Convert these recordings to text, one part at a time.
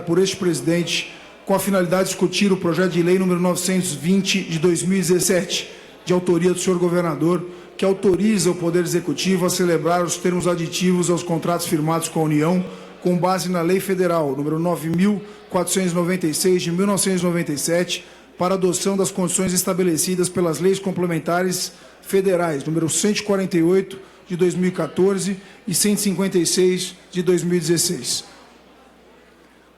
por este presidente com a finalidade de discutir o projeto de lei número 920 de 2017, de autoria do senhor governador, que autoriza o Poder Executivo a celebrar os termos aditivos aos contratos firmados com a União, com base na Lei Federal número 9.496 de 1997, para adoção das condições estabelecidas pelas leis complementares federais número 148 de 2014 e 156 de 2016.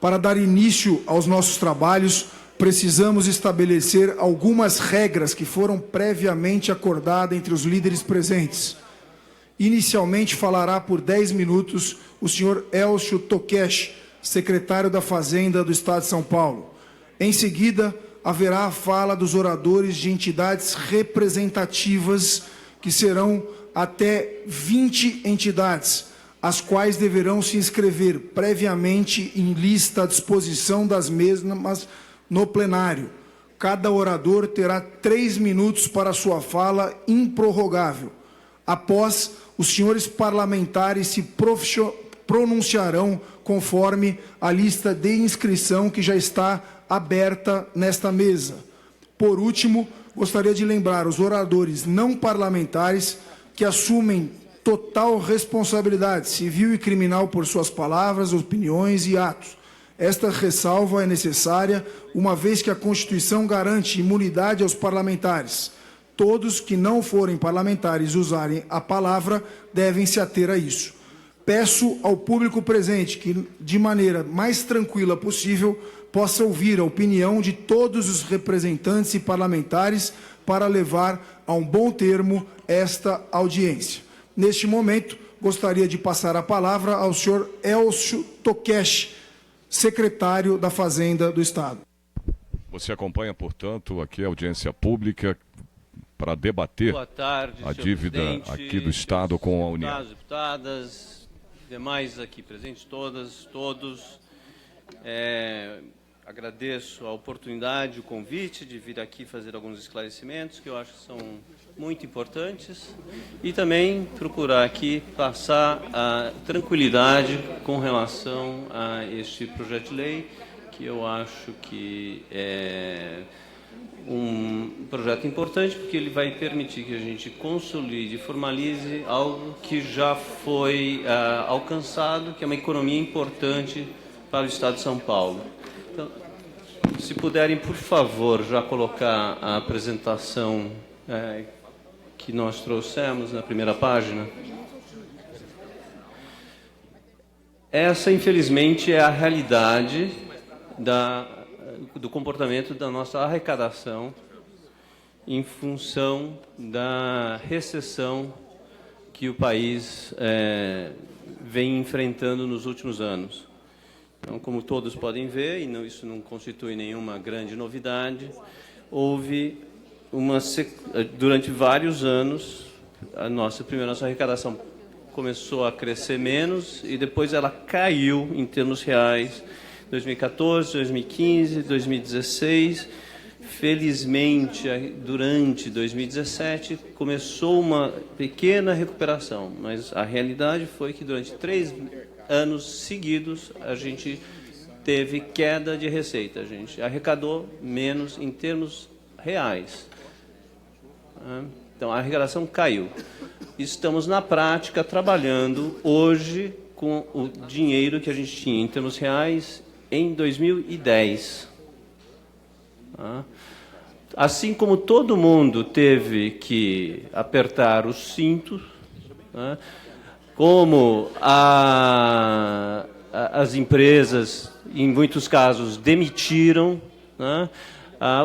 Para dar início aos nossos trabalhos, precisamos estabelecer algumas regras que foram previamente acordadas entre os líderes presentes. Inicialmente falará por 10 minutos o senhor Elcio Tokesh, secretário da Fazenda do Estado de São Paulo. Em seguida, haverá a fala dos oradores de entidades representativas, que serão até 20 entidades, as quais deverão se inscrever previamente em lista à disposição das mesmas no plenário. Cada orador terá 3 minutos para sua fala improrrogável. Após, os senhores parlamentares se pronunciarão conforme a lista de inscrição que já está aberta nesta mesa. Por último, gostaria de lembrar os oradores não parlamentares que assumem total responsabilidade civil e criminal por suas palavras, opiniões e atos. Esta ressalva é necessária, uma vez que a Constituição garante imunidade aos parlamentares. Todos que não forem parlamentares usarem a palavra devem se ater a isso. Peço ao público presente que, de maneira mais tranquila possível, possa ouvir a opinião de todos os representantes e parlamentares para levar a um bom termo esta audiência. Neste momento, gostaria de passar a palavra ao senhor Elcio Tokesh, secretário da Fazenda do Estado. Você acompanha, portanto, aqui a audiência pública para debater a dívida aqui do Estado com a União. Deputadas, demais aqui presentes, todos. Agradeço a oportunidade, o convite de vir aqui fazer alguns esclarecimentos que eu acho que são muito importantes e também procurar aqui passar a tranquilidade com relação a este projeto de lei, que eu acho que é um projeto importante, porque ele vai permitir que a gente consolide e formalize algo que já foi alcançado, que é uma economia importante para o Estado de São Paulo. Então, se puderem, por favor, já colocar a apresentação que nós trouxemos na primeira página. Essa, infelizmente, é a realidade do comportamento da nossa arrecadação em função da recessão que o país vem enfrentando nos últimos anos. Então, como todos podem ver, e isso não constitui nenhuma grande novidade, houve durante vários anos, a nossa arrecadação começou a crescer menos e depois ela caiu em termos reais, 2014, 2015, 2016. Felizmente, durante 2017, começou uma pequena recuperação, mas a realidade foi que durante 3 anos seguidos a gente teve queda de receita, a gente arrecadou menos em termos reais. Então, a arrecadação caiu. Estamos, na prática, trabalhando hoje com o dinheiro que a gente tinha em termos reais em 2010. Assim como todo mundo teve que apertar os cintos, como as empresas, em muitos casos, demitiram,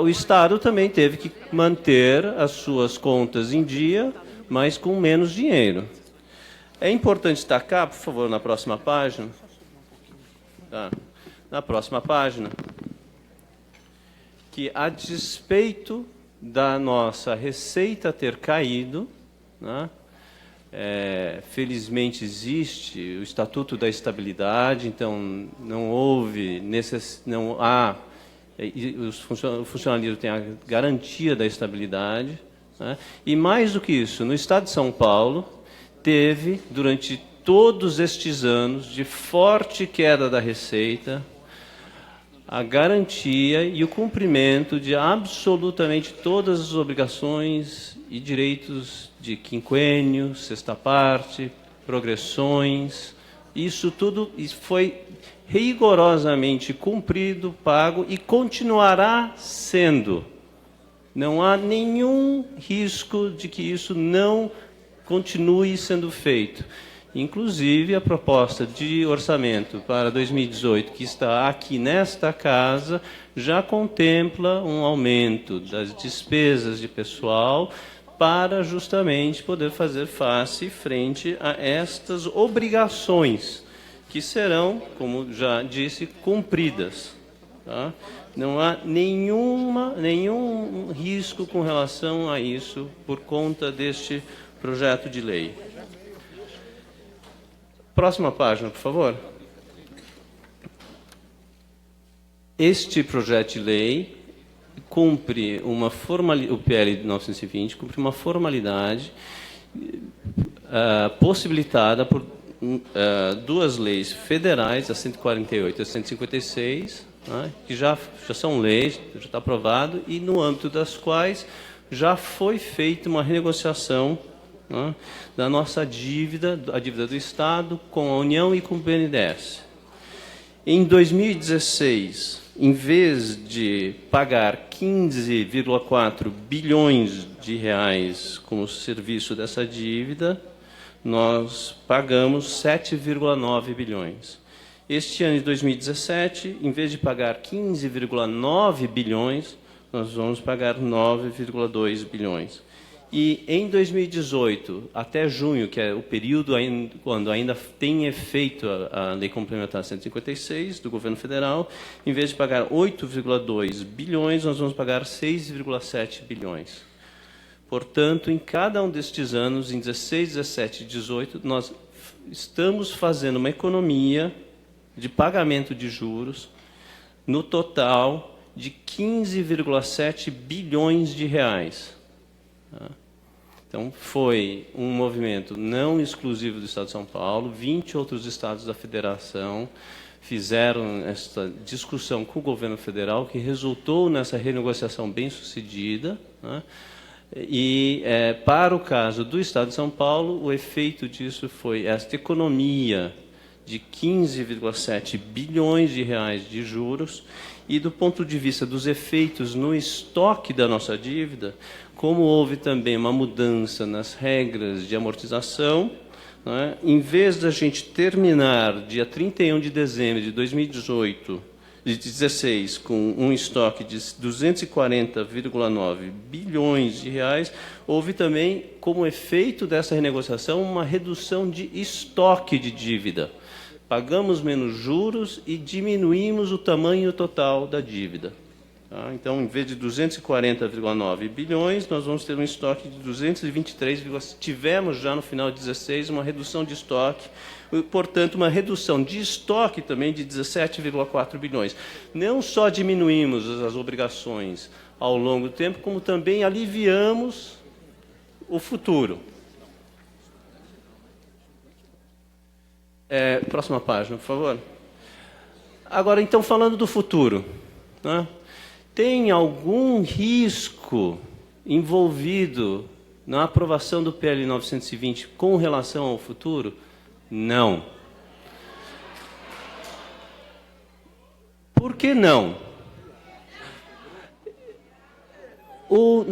o Estado também teve que manter as suas contas em dia, mas com menos dinheiro. É importante destacar, por favor, na próxima página, que a despeito da nossa receita ter caído, felizmente existe o Estatuto da Estabilidade, então o funcionalismo tem a garantia da estabilidade, e mais do que isso, no Estado de São Paulo, teve, durante todos estes anos de forte queda da receita, a garantia e o cumprimento de absolutamente todas as obrigações e direitos de quinquênio, sexta parte, progressões. Isso tudo foi rigorosamente cumprido, pago e continuará sendo. Não há nenhum risco de que isso não continue sendo feito. Inclusive, a proposta de orçamento para 2018, que está aqui nesta casa, já contempla um aumento das despesas de pessoal para justamente poder fazer face frente a estas obrigações, que serão, como já disse, cumpridas. Tá? Não há nenhum risco com relação a isso por conta deste projeto de lei. Próxima página, por favor. Este projeto de lei cumpre uma formalidade, o PL de 1920 cumpre uma formalidade possibilitada por duas leis federais, a 148 e a 156, né, que já são leis, já está aprovado, e no âmbito das quais já foi feita uma renegociação, né, da nossa dívida, a dívida do Estado com a União e com o BNDES. Em 2016, em vez de pagar 15,4 bilhões de reais como serviço dessa dívida, nós pagamos 7,9 bilhões. Este ano de 2017, em vez de pagar 15,9 bilhões, nós vamos pagar 9,2 bilhões. E em 2018, até junho, que é o período quando ainda tem efeito a Lei Complementar 156 do Governo Federal, em vez de pagar 8,2 bilhões, nós vamos pagar 6,7 bilhões. Portanto, em cada um destes anos, em 16, 17 e 18, nós estamos fazendo uma economia de pagamento de juros no total de 15,7 bilhões de reais. Então, foi um movimento não exclusivo do Estado de São Paulo, 20 outros estados da federação fizeram esta discussão com o governo federal, que resultou nessa renegociação bem-sucedida, né? E, para o caso do Estado de São Paulo, o efeito disso foi esta economia de 15,7 bilhões de reais de juros, e do ponto de vista dos efeitos no estoque da nossa dívida, como houve também uma mudança nas regras de amortização, né, em vez da gente terminar dia 31 de dezembro de 2016 com um estoque de 240,9 bilhões de reais, houve também, como efeito dessa renegociação, uma redução de estoque de dívida. Pagamos menos juros e diminuímos o tamanho total da dívida. Tá? Então, em vez de 240,9 bilhões, nós vamos ter um estoque de 223, tivemos já no final de 16 uma redução de estoque, portanto, uma redução de estoque também de 17,4 bilhões. Não só diminuímos as obrigações ao longo do tempo, como também aliviamos o futuro. Próxima página, por favor. Agora, então, falando do futuro, né? Tem algum risco envolvido na aprovação do PL 920 com relação ao futuro? Não. Por que não? O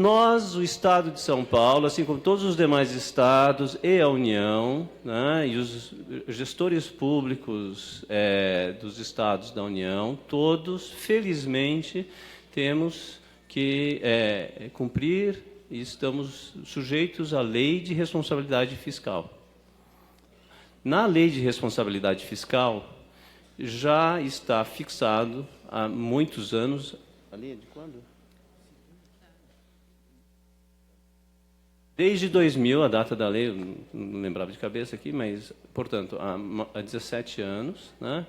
Estado de São Paulo, assim como todos os demais estados e a União, né, e os gestores públicos dos estados da União, todos, felizmente, temos que cumprir e estamos sujeitos à Lei de Responsabilidade Fiscal. Na Lei de Responsabilidade Fiscal, já está fixado há muitos anos... A lei é de quando? Desde 2000, a data da lei, eu não lembrava de cabeça aqui, mas, portanto, há 17 anos, né,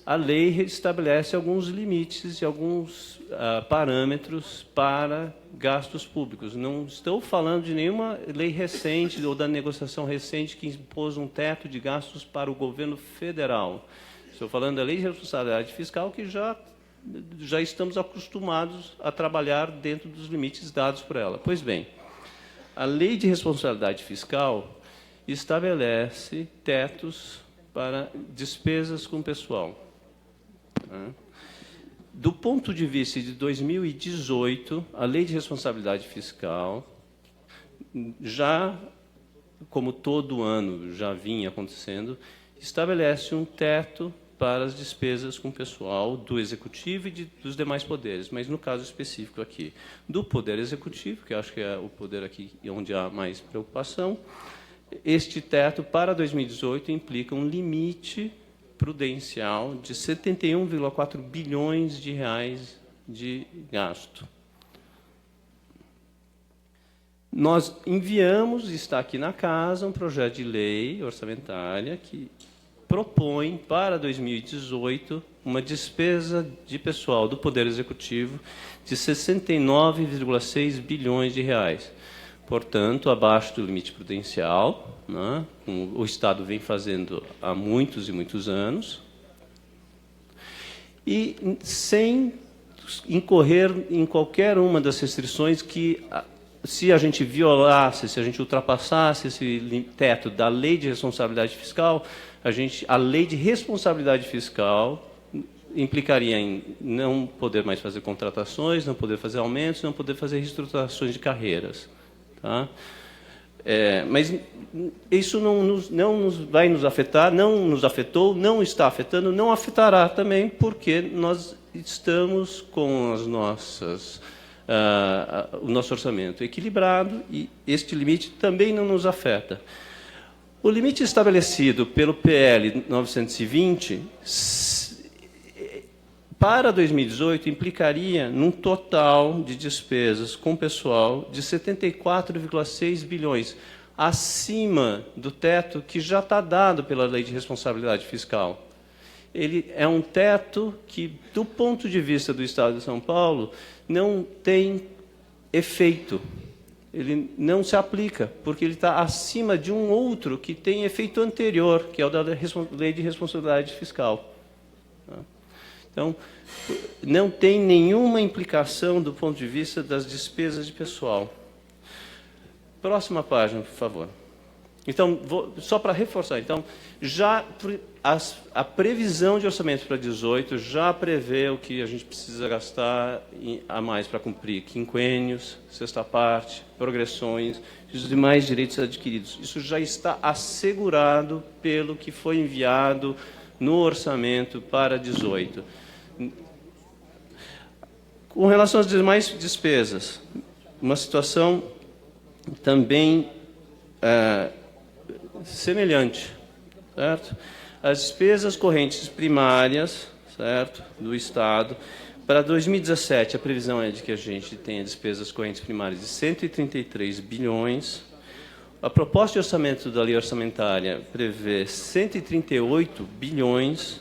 a lei estabelece alguns limites e alguns parâmetros para gastos públicos. Não estou falando de nenhuma lei recente ou da negociação recente que impôs um teto de gastos para o governo federal. Estou falando da Lei de Responsabilidade Fiscal, que já já estamos acostumados a trabalhar dentro dos limites dados por ela. Pois bem, a Lei de Responsabilidade Fiscal estabelece tetos para despesas com pessoal. Do ponto de vista de 2018, a Lei de Responsabilidade Fiscal, já, como todo ano já vinha acontecendo, estabelece um teto para as despesas com pessoal do Executivo e dos demais poderes, mas no caso específico aqui do Poder Executivo, que eu acho que é o poder aqui onde há mais preocupação, este teto para 2018 implica um limite prudencial de 71,4 bilhões de reais de gasto. Nós enviamos, está aqui na casa, um projeto de lei orçamentária que propõe para 2018 uma despesa de pessoal do Poder Executivo de 69,6 bilhões de reais. Portanto, abaixo do limite prudencial, né, como o Estado vem fazendo há muitos e muitos anos, e sem incorrer em qualquer uma das restrições que, se a gente violasse, se a gente ultrapassasse esse teto da Lei de Responsabilidade Fiscal, a Lei de Responsabilidade Fiscal implicaria em não poder mais fazer contratações, não poder fazer aumentos, não poder fazer reestruturações de carreiras. Tá? Mas isso não vai nos afetar, não nos afetou, não está afetando, não afetará também, porque nós estamos com as nossas, o nosso orçamento equilibrado e este limite também não nos afeta. O limite estabelecido pelo PL 920 para 2018 implicaria num total de despesas com pessoal de 74,6 bilhões, acima do teto que já está dado pela Lei de Responsabilidade Fiscal. Ele é um teto que, do ponto de vista do Estado de São Paulo, não tem efeito. Ele não se aplica, porque ele está acima de um outro que tem efeito anterior, que é o da Lei de Responsabilidade Fiscal. Então, não tem nenhuma implicação do ponto de vista das despesas de pessoal. Próxima página, por favor. Então, só para reforçar, então, já a previsão de orçamento para 2018 já prevê o que a gente precisa gastar a mais para cumprir quinquênios, sexta parte, progressões e os demais direitos adquiridos. Isso já está assegurado pelo que foi enviado no orçamento para 2018. Com relação às demais despesas, uma situação também semelhante, certo? As despesas correntes primárias, certo, do Estado, para 2017 a previsão é de que a gente tenha despesas correntes primárias de 133 bilhões. A proposta de orçamento da lei orçamentária prevê 138 bilhões,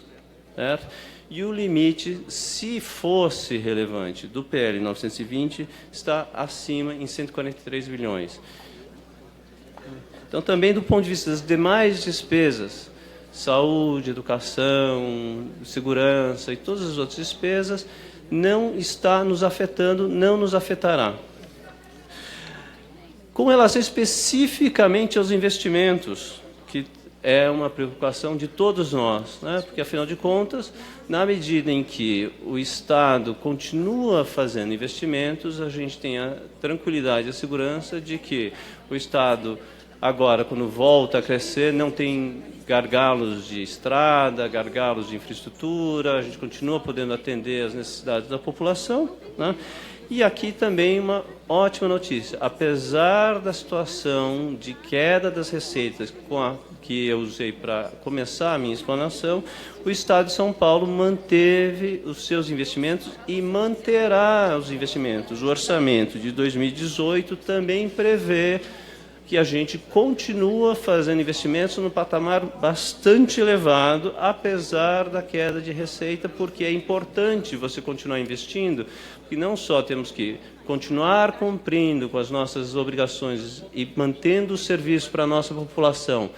certo? E o limite, se fosse relevante, do PL 920, está acima em 143 bilhões. Então, também do ponto de vista das demais despesas, saúde, educação, segurança e todas as outras despesas, não está nos afetando, não nos afetará. Com relação especificamente aos investimentos, que é uma preocupação de todos nós, né? Porque, afinal de contas, na medida em que o Estado continua fazendo investimentos, a gente tem a tranquilidade e a segurança de que o Estado, agora, quando volta a crescer, não tem gargalos de estrada, gargalos de infraestrutura, a gente continua podendo atender às necessidades da população, né? E aqui também uma ótima notícia. Apesar da situação de queda das receitas que eu usei para começar a minha explanação, o Estado de São Paulo manteve os seus investimentos e manterá os investimentos. O orçamento de 2018 também prevê que a gente continua fazendo investimentos no patamar bastante elevado, apesar da queda de receita, porque é importante você continuar investindo, porque não só temos que continuar cumprindo com as nossas obrigações e mantendo o serviço para a nossa população,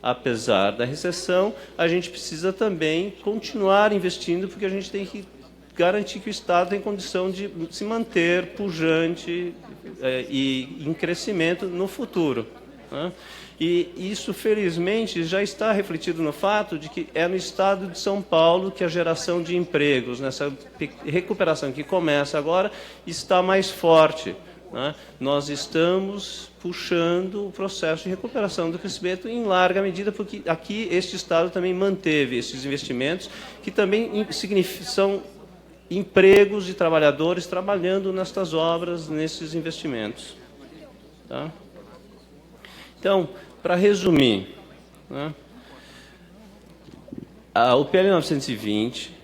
apesar da recessão, a gente precisa também continuar investindo, porque a gente tem que garantir que o Estado tem condição de se manter pujante e em crescimento no futuro, né? E isso, felizmente, já está refletido no fato de que é no Estado de São Paulo que a geração de empregos, nessa recuperação que começa agora, está mais forte, né? Nós estamos puxando o processo de recuperação do crescimento em larga medida, porque aqui este Estado também manteve esses investimentos, que também são empregos de trabalhadores trabalhando nestas obras, nesses investimentos. Tá? Então, para resumir, né, o PL 920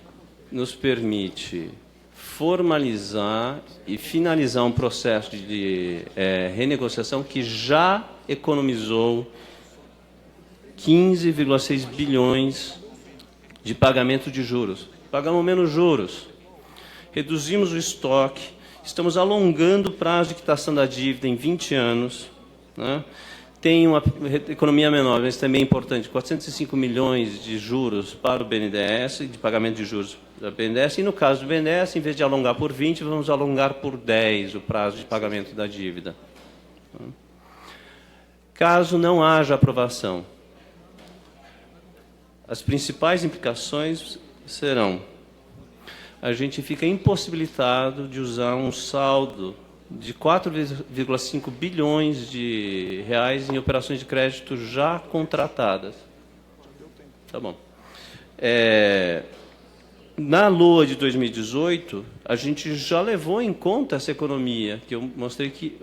nos permite formalizar e finalizar um processo de renegociação que já economizou 15,6 bilhões de pagamento de juros. Pagamos menos juros, reduzimos o estoque, estamos alongando o prazo de quitação da dívida em 20 anos, né? Tem uma economia menor, mas também é importante, 405 milhões de juros para o BNDES, de pagamento de juros da BNDES, e no caso do BNDES, em vez de alongar por 20, vamos alongar por 10 o prazo de pagamento da dívida. Caso não haja aprovação, as principais implicações serão: a gente fica impossibilitado de usar um saldo de 4,5 bilhões de reais em operações de crédito já contratadas. Tá bom. Na LOA de 2018, a gente já levou em conta essa economia, que eu mostrei que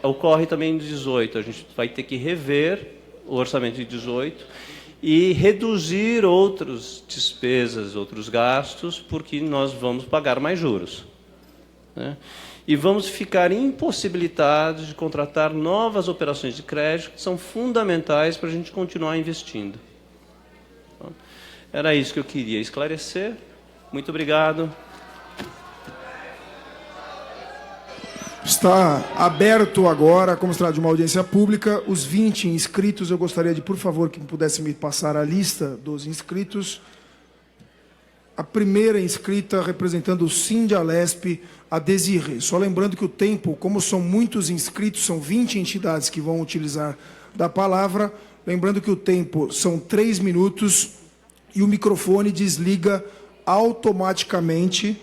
ocorre também em 2018. A gente vai ter que rever o orçamento de 2018 e reduzir outras despesas, outros gastos, porque nós vamos pagar mais juros, né? E vamos ficar impossibilitados de contratar novas operações de crédito que são fundamentais para a gente continuar investindo. Era isso que eu queria esclarecer. Muito obrigado. Está aberto agora, como se trata de uma audiência pública, os 20 inscritos. Eu gostaria de, por favor, que pudesse me passar a lista dos inscritos. A primeira inscrita, representando o Sindialesp, a Desirê. Só lembrando que o tempo, como são muitos inscritos, são 20 entidades que vão utilizar da palavra, lembrando que o tempo são 3 minutos e o microfone desliga automaticamente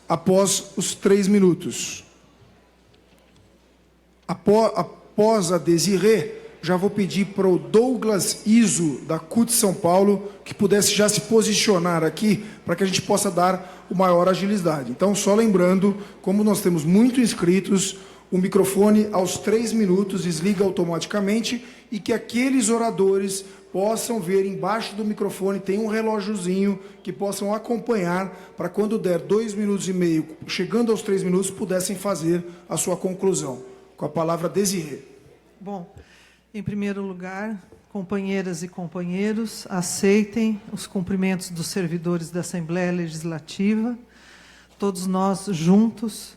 após os 3 minutos. Após a Desirê, já vou pedir para o Douglas Iso, da CUT São Paulo, que pudesse já se posicionar aqui, para que a gente possa dar o maior agilidade. Então, só lembrando, como nós temos muitos inscritos, o microfone, aos 3 minutos, desliga automaticamente, e que aqueles oradores possam ver embaixo do microfone, tem um relógiozinho, que possam acompanhar, para quando der 2 minutos e meio, chegando aos 3 minutos, pudessem fazer a sua conclusão. Com a palavra, Desirê. Bom, em primeiro lugar, companheiras e companheiros, aceitem os cumprimentos dos servidores da Assembleia Legislativa, todos nós juntos,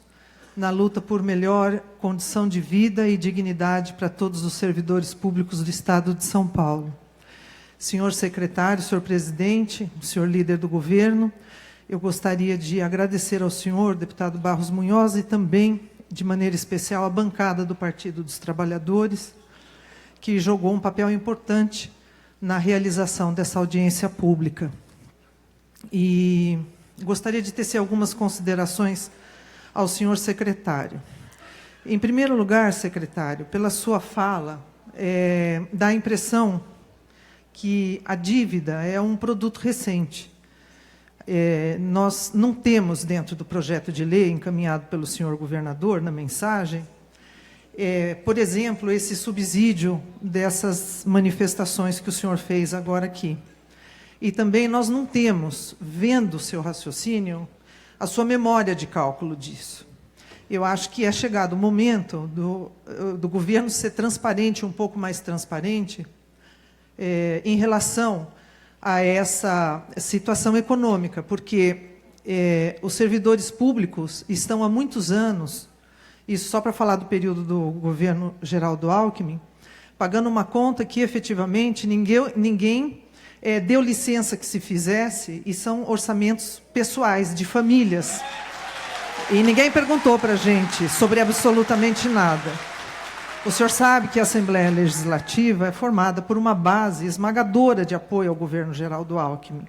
na luta por melhor condição de vida e dignidade para todos os servidores públicos do Estado de São Paulo. Senhor secretário, senhor presidente, senhor líder do governo, eu gostaria de agradecer ao senhor, deputado Barros Munhoz, e também, de maneira especial, à bancada do Partido dos Trabalhadores, que jogou um papel importante na realização dessa audiência pública. E gostaria de tecer algumas considerações ao senhor secretário. Em primeiro lugar, secretário, pela sua fala, dá a impressão que a dívida é um produto recente. Nós não temos, dentro do projeto de lei encaminhado pelo senhor governador, na mensagem, por exemplo, esse subsídio dessas manifestações que o senhor fez agora aqui. E também nós não temos, vendo o seu raciocínio, a sua memória de cálculo disso. Eu acho que é chegado o momento do governo ser transparente, um pouco mais transparente, em relação a essa situação econômica, porque os servidores públicos estão há muitos anos, isso só para falar do período do governo Geraldo Alckmin, pagando uma conta que, efetivamente, ninguém deu licença que se fizesse, e são orçamentos pessoais, de famílias. E ninguém perguntou para a gente sobre absolutamente nada. O senhor sabe que a Assembleia Legislativa é formada por uma base esmagadora de apoio ao governo Geraldo Alckmin.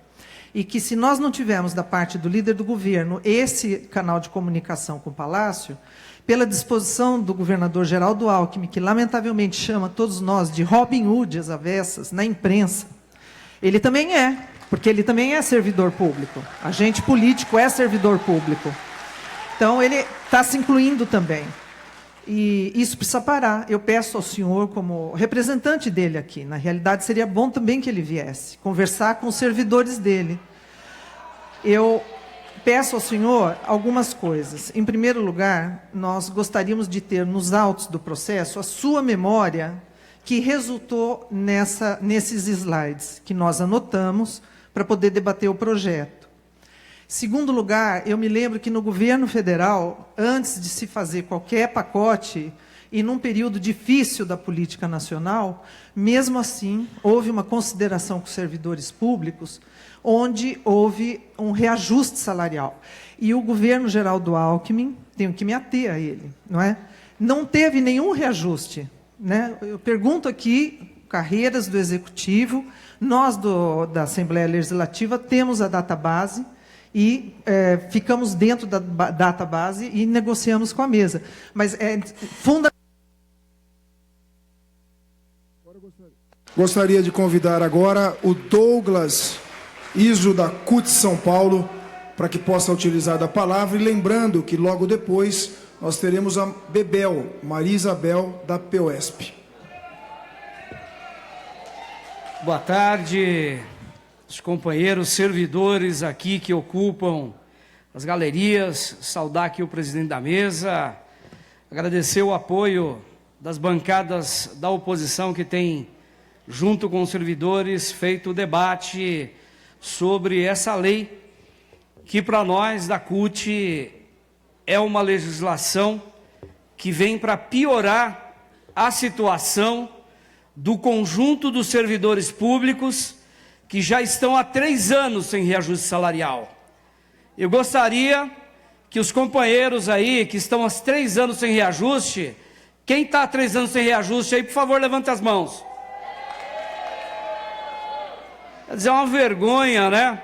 E que, se nós não tivermos, da parte do líder do governo, esse canal de comunicação com o Palácio, pela disposição do governador Geraldo Alckmin, que lamentavelmente chama todos nós de Robin Hood às avessas, na imprensa, ele também porque ele também é servidor público. Agente político é servidor público. Então, ele está se incluindo também. E isso precisa parar. Eu peço ao senhor, como representante dele aqui, na realidade seria bom também que ele viesse, conversar com os servidores dele. Eu peço ao senhor algumas coisas. Em primeiro lugar, nós gostaríamos de ter nos autos do processo a sua memória que resultou nesses slides, que nós anotamos para poder debater o projeto. Segundo lugar, eu me lembro que no governo federal, antes de se fazer qualquer pacote, e num período difícil da política nacional, mesmo assim, houve uma consideração com os servidores públicos, onde houve um reajuste salarial. E o governo Geraldo Alckmin, tenho que me ater a ele, não teve nenhum reajuste. Eu pergunto aqui, carreiras do Executivo, nós da Assembleia Legislativa temos a database, e ficamos dentro da database e negociamos com a mesa. Mas é fundamental. Gostaria de convidar agora o Douglas Iso, da CUT São Paulo, para que possa utilizar da palavra. E lembrando que logo depois nós teremos a Bebel, Maria Isabel, da POSP. Boa tarde. Os companheiros servidores aqui que ocupam as galerias, saudar aqui o presidente da mesa, agradecer o apoio das bancadas da oposição que tem, junto com os servidores, feito o debate sobre essa lei, que para nós da CUT é uma legislação que vem para piorar a situação do conjunto dos servidores públicos que já estão há 3 anos sem reajuste salarial. Eu gostaria que os companheiros aí, que estão há 3 anos sem reajuste, quem está há 3 anos sem reajuste aí, por favor, levante as mãos. Quer dizer, é uma vergonha,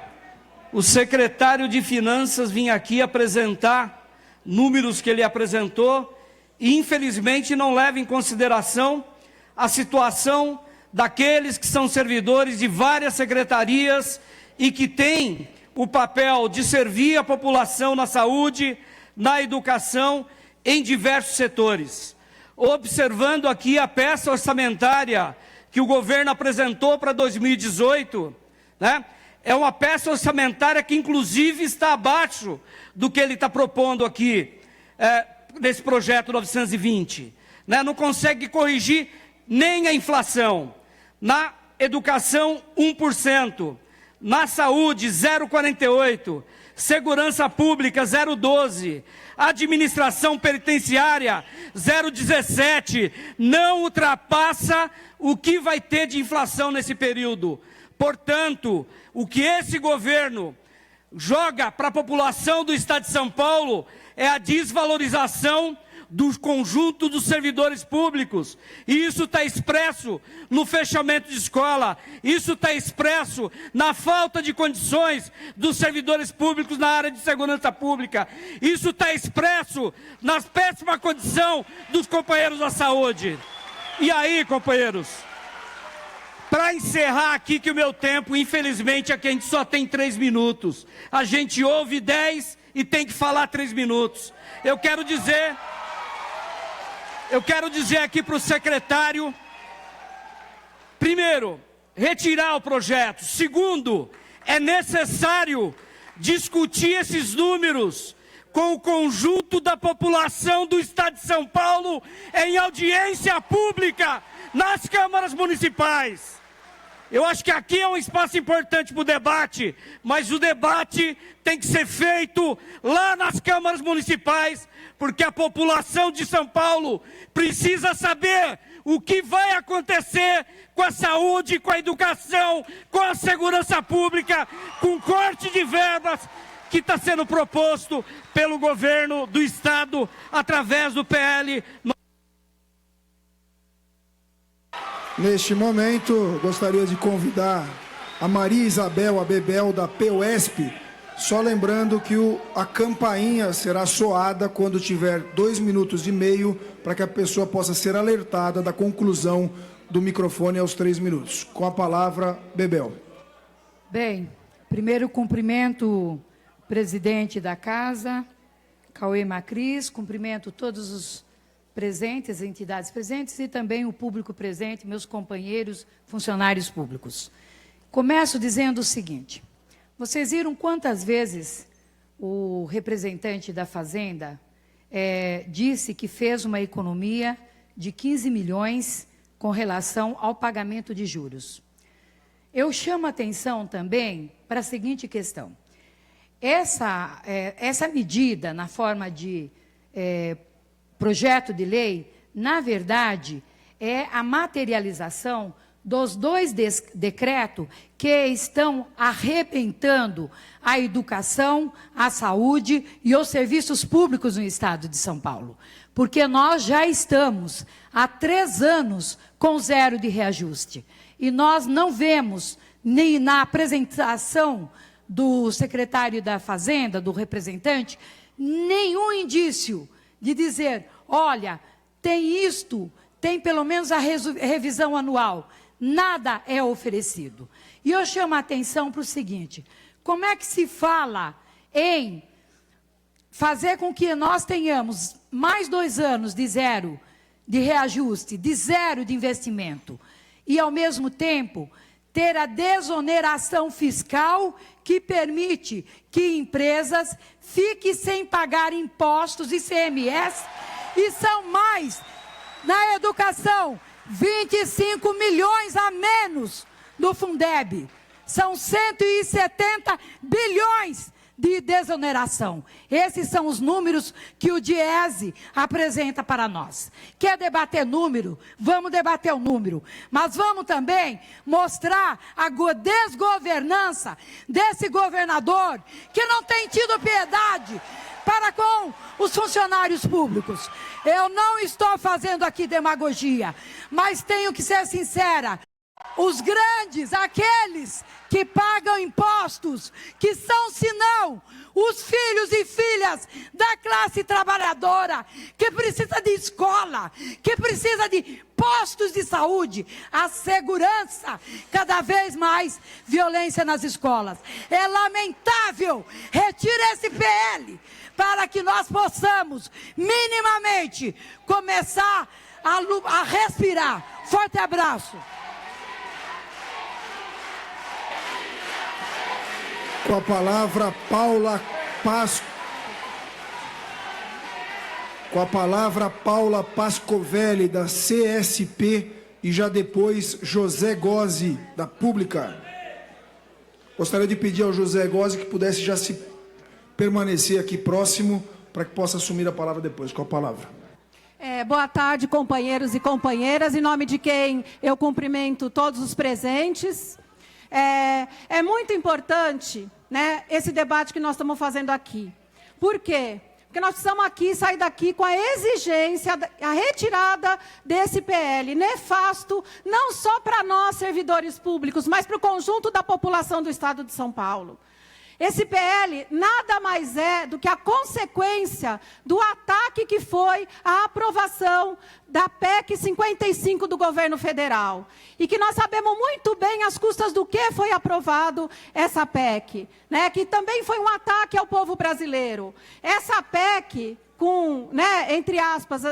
O secretário de Finanças vinha aqui apresentar números que ele apresentou e, infelizmente, não leva em consideração a situação daqueles que são servidores de várias secretarias e que têm o papel de servir a população na saúde, na educação, em diversos setores. Observando aqui a peça orçamentária que o governo apresentou para 2018, é uma peça orçamentária que, inclusive, está abaixo do que ele está propondo aqui, nesse projeto 920. Não consegue corrigir nem a inflação. Na educação, 1%. Na saúde, 0,48%. Segurança pública, 0,12%. Administração penitenciária, 0,17%. Não ultrapassa o que vai ter de inflação nesse período. Portanto, o que esse governo joga para a população do Estado de São Paulo é a desvalorização do conjunto dos servidores públicos. E isso está expresso no fechamento de escola, isso está expresso na falta de condições dos servidores públicos na área de segurança pública, isso está expresso na péssima condição dos companheiros da saúde. E aí, companheiros, para encerrar aqui, que o meu tempo, infelizmente, aqui a gente só tem 3 minutos. A gente ouve 10 e tem que falar 3 minutos. Eu quero dizer aqui para o secretário, primeiro, retirar o projeto. Segundo, é necessário discutir esses números com o conjunto da população do Estado de São Paulo em audiência pública nas câmaras municipais. Eu acho que aqui é um espaço importante para o debate, mas o debate tem que ser feito lá nas câmaras municipais, porque a população de São Paulo precisa saber o que vai acontecer com a saúde, com a educação, com a segurança pública, com o corte de verbas que está sendo proposto pelo governo do Estado através do PL. Neste momento, gostaria de convidar a Maria Isabel, a Bebel, da POSP, só lembrando que a campainha será soada quando tiver 2 minutos e meio, para que a pessoa possa ser alertada da conclusão do microfone aos 3 minutos. Com a palavra, Bebel. Bem, primeiro cumprimento o presidente da Casa, Cauê Macris, cumprimento todos os presentes, entidades presentes e também o público presente, meus companheiros, funcionários públicos. Começo dizendo o seguinte: vocês viram quantas vezes o representante da Fazenda disse que fez uma economia de 15 milhões com relação ao pagamento de juros. Eu chamo a atenção também para a seguinte questão. Essa medida, na forma de projeto de lei, na verdade, é a materialização dos 2 decretos que estão arrebentando a educação, a saúde e os serviços públicos no Estado de São Paulo. Porque nós já estamos há 3 anos com 0 de reajuste. E nós não vemos, nem na apresentação do secretário da Fazenda, do representante, nenhum indício de dizer, olha, tem isto, tem pelo menos a revisão anual. Nada é oferecido. E eu chamo a atenção para o seguinte: como é que se fala em fazer com que nós tenhamos mais 2 anos de 0 de reajuste, de 0 de investimento, e ao mesmo tempo ter a desoneração fiscal que permite que empresas fiquem sem pagar impostos e ICMS, e são mais, na educação, 25 milhões a menos do Fundeb. São 170 bilhões de desoneração. Esses são os números que o Diese apresenta para nós. Quer debater número? Vamos debater o número. Mas vamos também mostrar a desgovernança desse governador que não tem tido piedade para com os funcionários públicos. Eu não estou fazendo aqui demagogia, mas tenho que ser sincera. Os grandes, aqueles que pagam impostos, que são, senão, os filhos e filhas da classe trabalhadora, que precisa de escola, que precisa de postos de saúde, a segurança, cada vez mais violência nas escolas. É lamentável. Retire esse PL para que nós possamos, minimamente, começar a respirar. Forte abraço. Com a palavra, Paula Pascovelli, da CSP, e já depois José Gozzi, da Pública. Gostaria de pedir ao José Gozzi que pudesse já se permanecer aqui próximo, para que possa assumir a palavra depois. Com a palavra. Boa tarde, companheiros e companheiras. Em nome de quem eu cumprimento todos os presentes. É muito importante, né, esse debate que nós estamos fazendo aqui. Por quê? Porque nós precisamos sair daqui com a exigência, a retirada desse PL nefasto, não só para nós, servidores públicos, mas para o conjunto da população do Estado de São Paulo. Esse PL nada mais é do que a consequência do ataque que foi a aprovação da PEC 55 do governo federal. E que nós sabemos muito bem às custas do que foi aprovado essa PEC, né? Que também foi um ataque ao povo brasileiro. Essa PEC, com, né, entre aspas,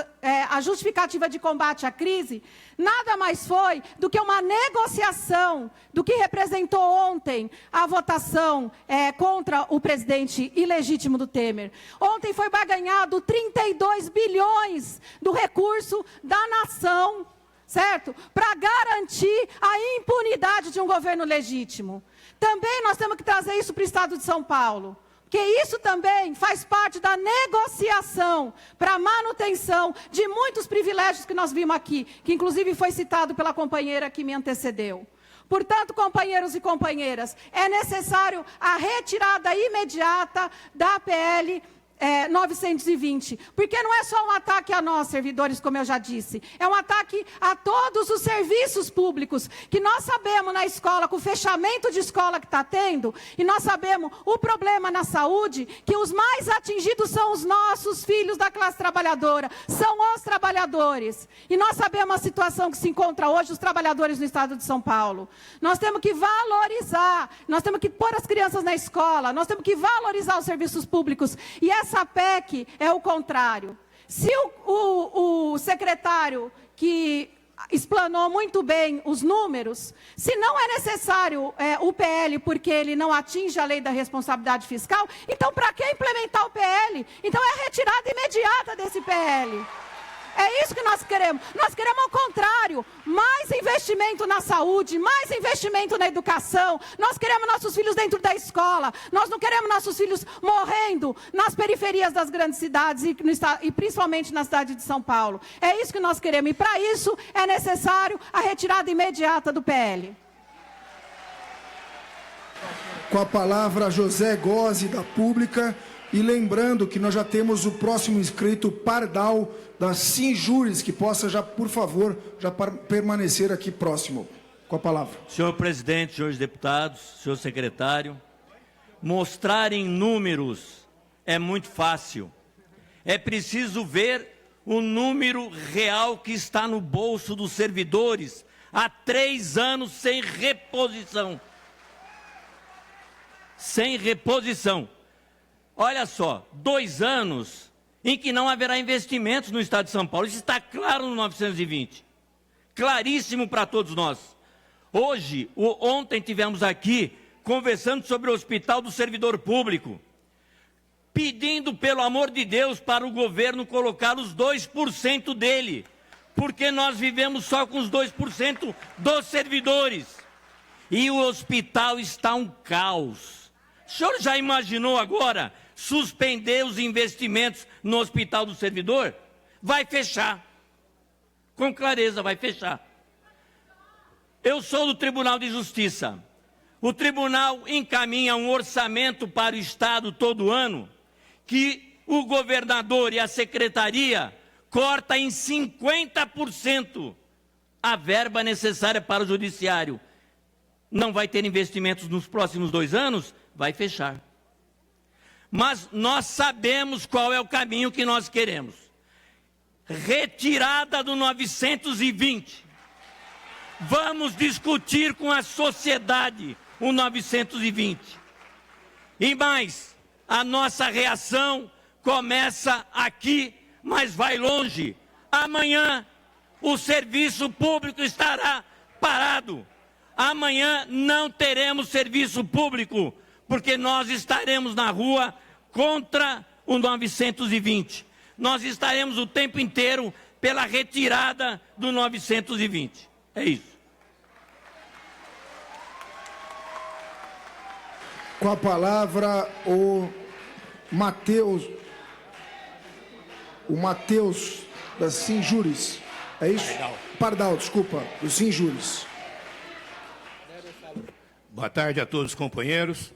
a justificativa de combate à crise, nada mais foi do que uma negociação do que representou ontem a votação contra o presidente ilegítimo do Temer. Ontem foi barganhado 32 bilhões do recurso da nação, certo? Para garantir a impunidade de um governo legítimo. Também nós temos que trazer isso para o Estado de São Paulo. que isso também faz parte da negociação para a manutenção de muitos privilégios que nós vimos aqui, que inclusive foi citado pela companheira que me antecedeu. Portanto, companheiros e companheiras, é necessário a retirada imediata da PL 920, porque não é só um ataque a nós, servidores, como eu já disse, é um ataque a todos os serviços públicos, que nós sabemos na escola, com o fechamento de escola que está tendo, e nós sabemos o problema na saúde, que os mais atingidos são os nossos filhos da classe trabalhadora, são os trabalhadores, e nós sabemos a situação que se encontra hoje os trabalhadores no estado de São Paulo. Nós temos que valorizar, nós temos que pôr as crianças na escola, nós temos que valorizar os serviços públicos, e essa PEC é o contrário. Se o secretário que explanou muito bem os números, se não é necessário o PL porque ele não atinge a lei da responsabilidade fiscal, então para que implementar o PL? Então é a retirada imediata desse PL. É isso que nós queremos. Nós queremos ao contrário, mais investimento na saúde, mais investimento na educação. Nós queremos nossos filhos dentro da escola. Nós não queremos nossos filhos morrendo nas periferias das grandes cidades e principalmente na cidade de São Paulo. É isso que nós queremos. E para isso é necessário a retirada imediata do PL. Com a palavra, José Gozzi, da Pública. E lembrando que nós já temos o próximo inscrito, Pardal, da Sinjures, que possa já, por favor, já permanecer aqui próximo. Com a palavra. Senhor presidente, senhores deputados, senhor secretário, mostrar em números é muito fácil. É preciso ver o número real que está no bolso dos servidores há 3 anos sem reposição. Sem reposição. Olha só, 2 anos em que não haverá investimentos no estado de São Paulo. Isso está claro no 920. Claríssimo para todos nós. Ontem tivemos aqui conversando sobre o Hospital do Servidor Público, pedindo, pelo amor de Deus, para o governo colocar os 2% dele, porque nós vivemos só com os 2% dos servidores. E o hospital está um caos. O senhor já imaginou agora suspender os investimentos no Hospital do Servidor? Vai fechar. Com clareza, vai fechar. Eu sou do Tribunal de Justiça. O tribunal encaminha um orçamento para o Estado todo ano, que o governador e a secretaria corta em 50% a verba necessária para o judiciário. Não vai ter investimentos nos próximos 2 anos? Vai fechar. Mas nós sabemos qual é o caminho que nós queremos. Retirada do 920. Vamos discutir com a sociedade o 920. E mais, a nossa reação começa aqui, mas vai longe. Amanhã o serviço público estará parado. Amanhã não teremos serviço público, porque nós estaremos na rua contra o 920. Nós estaremos o tempo inteiro pela retirada do 920. É isso. Com a palavra, o Matheus da Sinjures. É isso? Pardal, desculpa, do Sinjures. Boa tarde a todos os companheiros.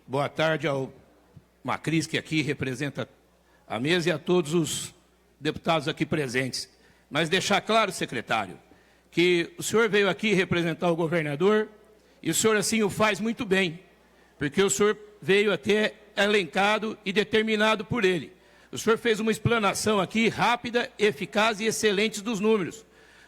Boa tarde ao Macris, que aqui representa a mesa, e a todos os deputados aqui presentes. Mas deixar claro, secretário, que o senhor veio aqui representar o governador, e o senhor assim o faz muito bem, porque o senhor veio até elencado e determinado por ele. O senhor fez uma explanação aqui rápida, eficaz e excelente dos números,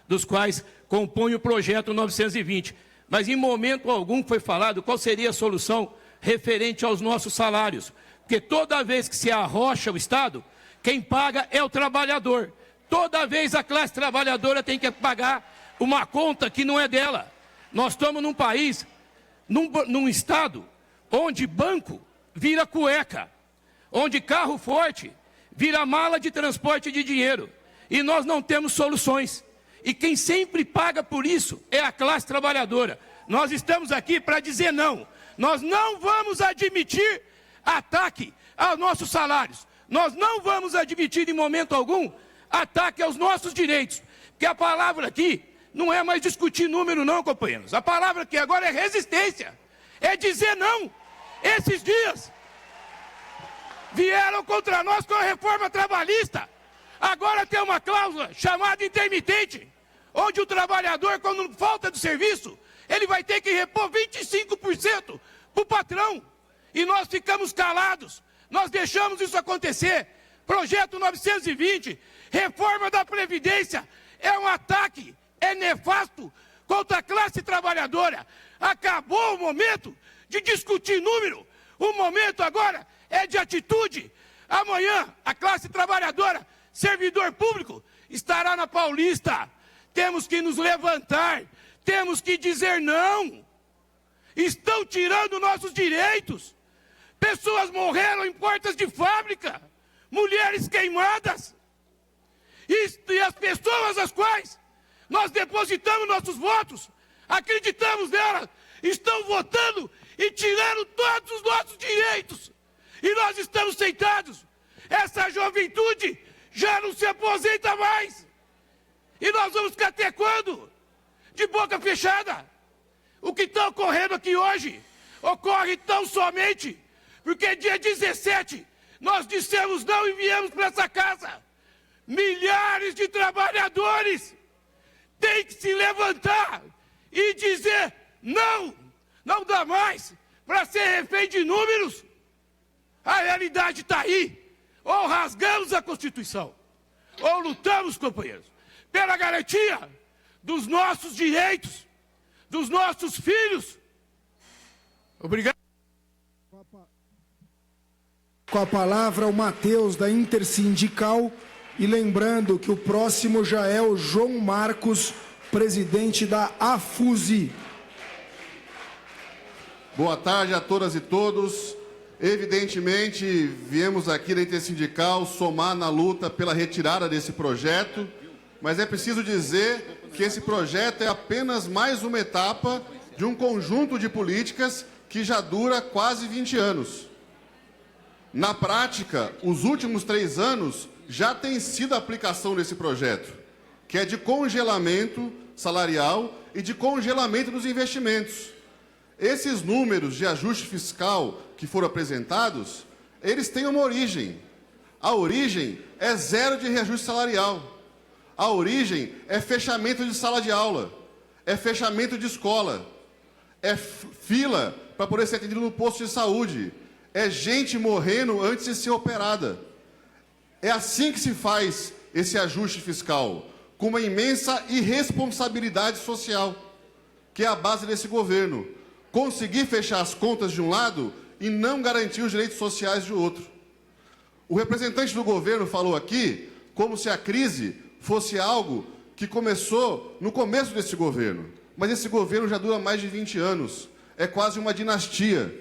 dos quais compõe o projeto 920. Mas em momento algum foi falado qual seria a solução referente aos nossos salários. Porque toda vez que se arrocha o Estado, quem paga é o trabalhador. Toda vez a classe trabalhadora tem que pagar uma conta que não é dela. Nós estamos num país, num Estado, onde banco vira cueca, onde carro forte vira mala de transporte de dinheiro. E nós não temos soluções. E quem sempre paga por isso é a classe trabalhadora. Nós estamos aqui para dizer não. Nós não vamos admitir ataque aos nossos salários. Nós não vamos admitir em momento algum ataque aos nossos direitos, porque a palavra aqui não é mais discutir número não, companheiros. A palavra aqui agora é resistência, é dizer não. Esses dias vieram contra nós com a reforma trabalhista. Agora tem uma cláusula chamada intermitente, onde o trabalhador, quando falta do serviço, ele vai ter que repor 25% para o patrão. E nós ficamos calados, nós deixamos isso acontecer. Projeto 920, reforma da Previdência, é um ataque, é nefasto contra a classe trabalhadora. Acabou o momento de discutir número, o momento agora é de atitude. Amanhã, a classe trabalhadora, servidor público, estará na Paulista. Temos que nos levantar, temos que dizer não. Estão tirando nossos direitos. Pessoas morreram em portas de fábrica, mulheres queimadas. E as pessoas às quais nós depositamos nossos votos, acreditamos nelas, estão votando e tirando todos os nossos direitos. E nós estamos sentados. Essa juventude já não se aposenta mais. E nós vamos ficar até quando? De boca fechada. O que está ocorrendo aqui hoje ocorre tão somente porque dia 17 nós dissemos não e viemos para essa casa. Milhares de trabalhadores têm que se levantar e dizer não, não dá mais para ser refém de números. A realidade está aí. Ou rasgamos a Constituição, ou lutamos, companheiros, pela garantia dos nossos direitos, dos nossos filhos. Obrigado. Com a palavra, o Matheus, da Intersindical. E lembrando que o próximo já é o João Marcos, presidente da AFUSE. Boa tarde a todas e todos. Evidentemente, viemos aqui da Intersindical somar na luta pela retirada desse projeto, mas é preciso dizer que esse projeto é apenas mais uma etapa de um conjunto de políticas que já dura quase 20 anos. Na prática, os últimos 3 anos já tem sido a aplicação desse projeto, que é de congelamento salarial e de congelamento dos investimentos. Esses números de ajuste fiscal que foram apresentados, eles têm uma origem. A origem é zero de reajuste salarial. A origem é fechamento de sala de aula, é fechamento de escola, é fila para poder ser atendido no posto de saúde, é gente morrendo antes de ser operada. É assim que se faz esse ajuste fiscal, com uma imensa irresponsabilidade social, que é a base desse governo. Conseguir fechar as contas de um lado e não garantir os direitos sociais de outro. O representante do governo falou aqui como se a crise fosse algo que começou no começo desse governo. Mas esse governo já dura mais de 20 anos. É quase uma dinastia.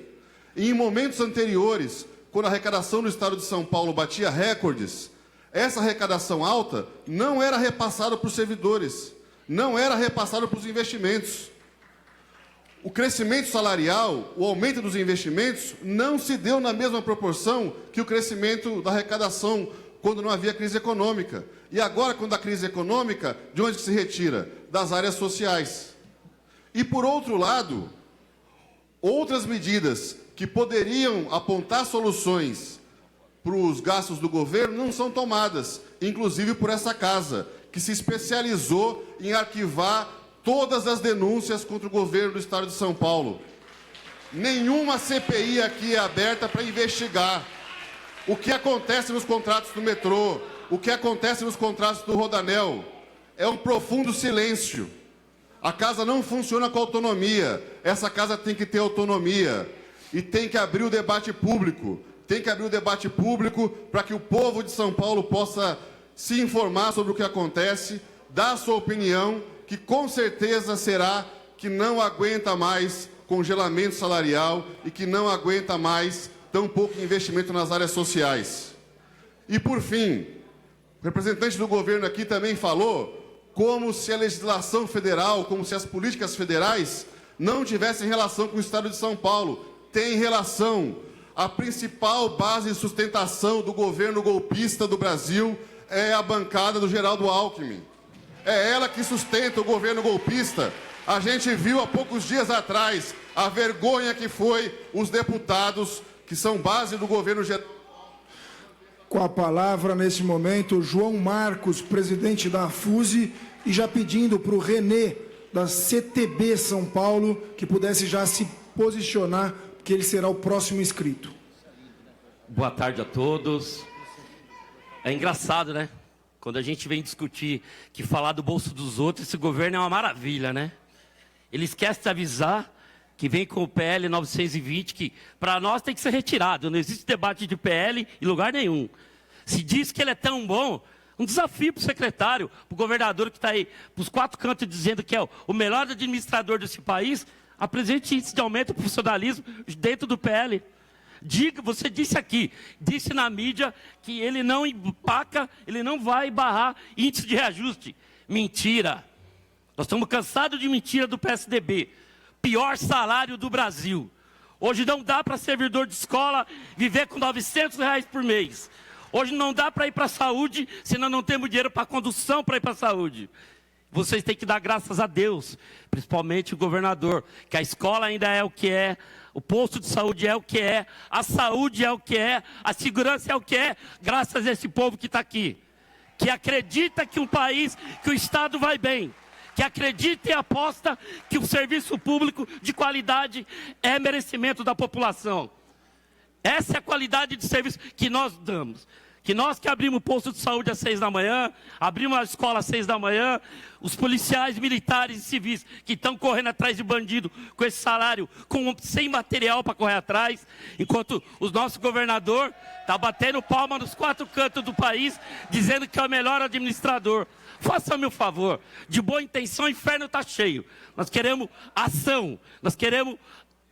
E em momentos anteriores, quando a arrecadação do Estado de São Paulo batia recordes, essa arrecadação alta não era repassada para os servidores, não era repassada para os investimentos. O crescimento salarial, o aumento dos investimentos, não se deu na mesma proporção que o crescimento da arrecadação, quando não havia crise econômica. E agora, quando há crise econômica, de onde se retira? Das áreas sociais. E, por outro lado, outras medidas que poderiam apontar soluções para os gastos do governo não são tomadas, inclusive por essa casa, que se especializou em arquivar todas as denúncias contra o governo do Estado de São Paulo. Nenhuma CPI aqui é aberta para investigar o que acontece nos contratos do metrô, o que acontece nos contratos do Rodanel. É um profundo silêncio. A casa não funciona com autonomia. Essa casa tem que ter autonomia. E tem que abrir o debate público. Tem que abrir o debate público para que o povo de São Paulo possa se informar sobre o que acontece, dar a sua opinião, que com certeza será que não aguenta mais congelamento salarial e que não aguenta mais tão pouco investimento nas áreas sociais. E, por fim, o representante do governo aqui também falou como se a legislação federal, como se as políticas federais não tivessem relação com o Estado de São Paulo. Tem relação. a principal base de sustentação do governo golpista do Brasil é a bancada do Geraldo Alckmin. É ela que sustenta o governo golpista. A gente viu há poucos dias atrás a vergonha que foi os deputados que são base do governo Geraldo. Com a palavra, nesse momento, João Marcos, presidente da AFUSE, e já pedindo para o Renê, da CTB São Paulo, que pudesse já se posicionar, porque ele será o próximo inscrito. Boa tarde a todos. É engraçado, né? Quando a gente vem discutir que falar do bolso dos outros, esse governo é uma maravilha, né? Ele esquece de avisar que vem com o PL 920, que para nós tem que ser retirado. Não existe debate de PL em lugar nenhum. Se diz que ele é tão bom, um desafio para o secretário, para o governador que está aí, para os 4 cantos dizendo que é o melhor administrador desse país, apresente índice de aumento do funcionalismo dentro do PL. Diga, você disse aqui, disse na mídia que ele não empaca, ele não vai barrar índice de reajuste. Mentira. Nós estamos cansados de mentira do PSDB. Pior salário do Brasil. Hoje não dá para servidor de escola viver com R$900 por mês. Hoje não dá para ir para a saúde, senão não temos dinheiro para a condução para ir para a saúde. Vocês têm que dar graças a Deus, principalmente o governador, que a escola ainda é o que é, o posto de saúde é o que é, a saúde é o que é, a segurança é o que é, graças a esse povo que está aqui. Que acredita que um país, que o Estado vai bem. Que acredita e aposta que o serviço público de qualidade é merecimento da população. Essa é a qualidade de serviço que nós damos. Que nós que abrimos o posto de saúde às 6 da manhã, abrimos a escola às 6 da manhã, os policiais, militares e civis que estão correndo atrás de bandido com esse salário, sem material para correr atrás, enquanto o nosso governador está batendo palma nos 4 cantos do país, dizendo que é o melhor administrador. Faça-me o favor, de boa intenção o inferno está cheio. Nós queremos ação, nós queremos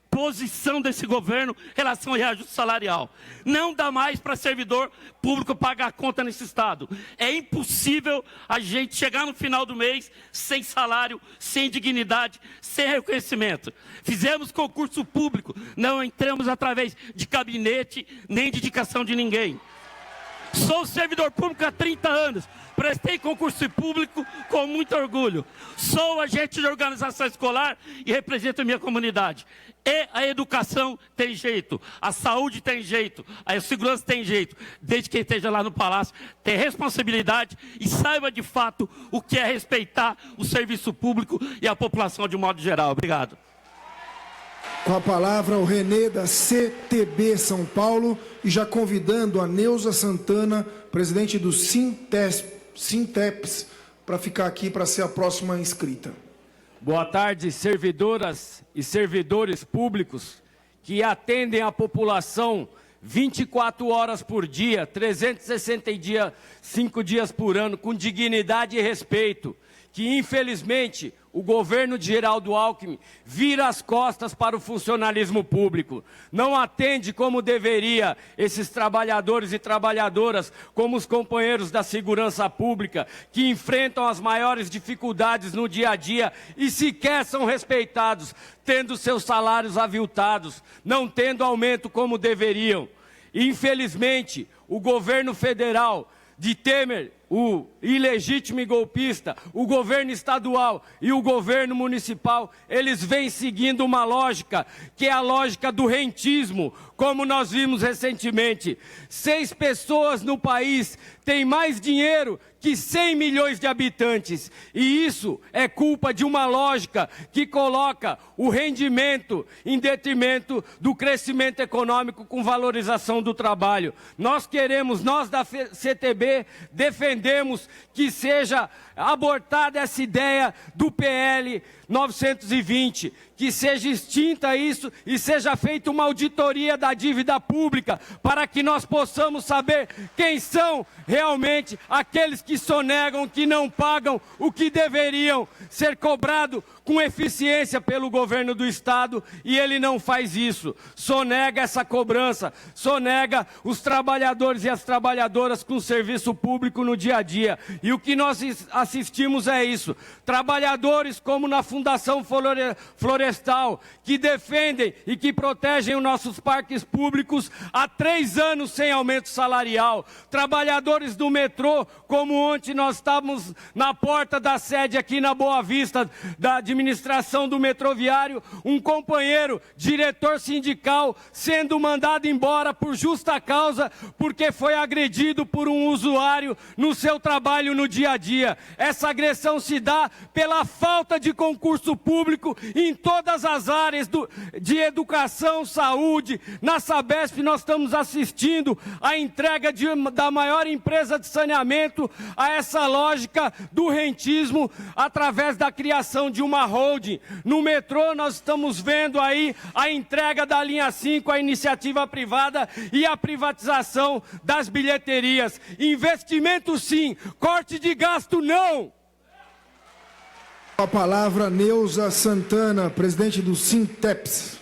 posição desse governo em relação ao reajuste salarial. Não dá mais para servidor público pagar a conta nesse estado. É impossível a gente chegar no final do mês sem salário, sem dignidade, sem reconhecimento. Fizemos concurso público, não entramos através de gabinete, nem de indicação de ninguém. Sou servidor público há 30 anos. Prestei concurso público com muito orgulho. Sou agente de organização escolar e represento a minha comunidade. E a educação tem jeito, a saúde tem jeito, a segurança tem jeito. Desde que esteja lá no palácio, tem responsabilidade e saiba de fato o que é respeitar o serviço público e a população de modo geral. Obrigado. Com a palavra, o Renê, da CTB São Paulo, e já convidando a Neuza Santana, presidente do Sinteps, para ficar aqui para ser a próxima inscrita. Boa tarde, servidoras e servidores públicos que atendem a população 24 horas por dia, 365 dias por ano, com dignidade e respeito, que infelizmente o governo de Geraldo Alckmin vira as costas para o funcionalismo público. Não atende como deveria esses trabalhadores e trabalhadoras, como os companheiros da segurança pública, que enfrentam as maiores dificuldades no dia a dia e sequer são respeitados, tendo seus salários aviltados, não tendo aumento como deveriam. Infelizmente, o governo federal de Temer, o ilegítimo e golpista, o governo estadual e o governo municipal, eles vêm seguindo uma lógica, que é a lógica do rentismo, como nós vimos recentemente. 6 pessoas no país têm mais dinheiro que 100 milhões de habitantes. E isso é culpa de uma lógica que coloca o rendimento em detrimento do crescimento econômico com valorização do trabalho. Nós da CTB, defendemos que seja abortada essa ideia do PL 920, que seja extinta isso e seja feita uma auditoria da dívida pública para que nós possamos saber quem são realmente aqueles que sonegam, que não pagam o que deveriam ser cobrado com eficiência pelo governo do Estado, e ele não faz isso, sonega essa cobrança, sonega os trabalhadores e as trabalhadoras com serviço público no dia dia a dia. E o que nós assistimos é isso. Trabalhadores como na Fundação Florestal, que defendem e que protegem os nossos parques públicos há 3 anos sem aumento salarial. Trabalhadores do metrô, como ontem nós estávamos na porta da sede aqui na Boa Vista, da administração do metroviário, um companheiro, diretor sindical, sendo mandado embora por justa causa, porque foi agredido por um usuário no seu trabalho no dia a dia. Essa agressão se dá pela falta de concurso público em todas as áreas de educação, saúde. Na Sabesp nós estamos assistindo a entrega da maior empresa de saneamento a essa lógica do rentismo através da criação de uma holding. No metrô nós estamos vendo aí a entrega da linha 5 à iniciativa privada e a privatização das bilheterias. Investimento sim, corte de gasto não. A palavra Neuza Santana, presidente do Sinteps.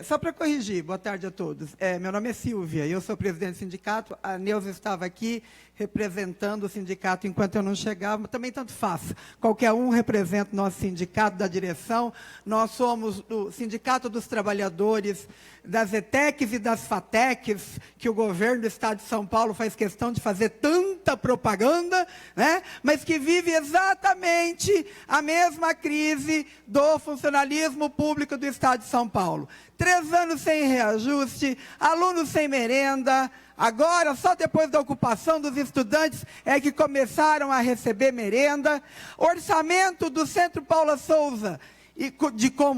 Só para corrigir, boa tarde a todos. Meu nome é Silvia, eu sou presidente do sindicato. A Neuza estava aqui representando o sindicato enquanto eu não chegava, mas também tanto faz. Qualquer um representa o nosso sindicato da direção. Nós somos o Sindicato dos Trabalhadores das ETECs e das FATECs, que o governo do Estado de São Paulo faz questão de fazer tanta propaganda, né? Mas que vive exatamente a mesma crise do funcionalismo público do Estado de São Paulo. 3 anos sem reajuste, alunos sem merenda. Agora, só depois da ocupação dos estudantes é que começaram a receber merenda. Orçamento do Centro Paula Souza, e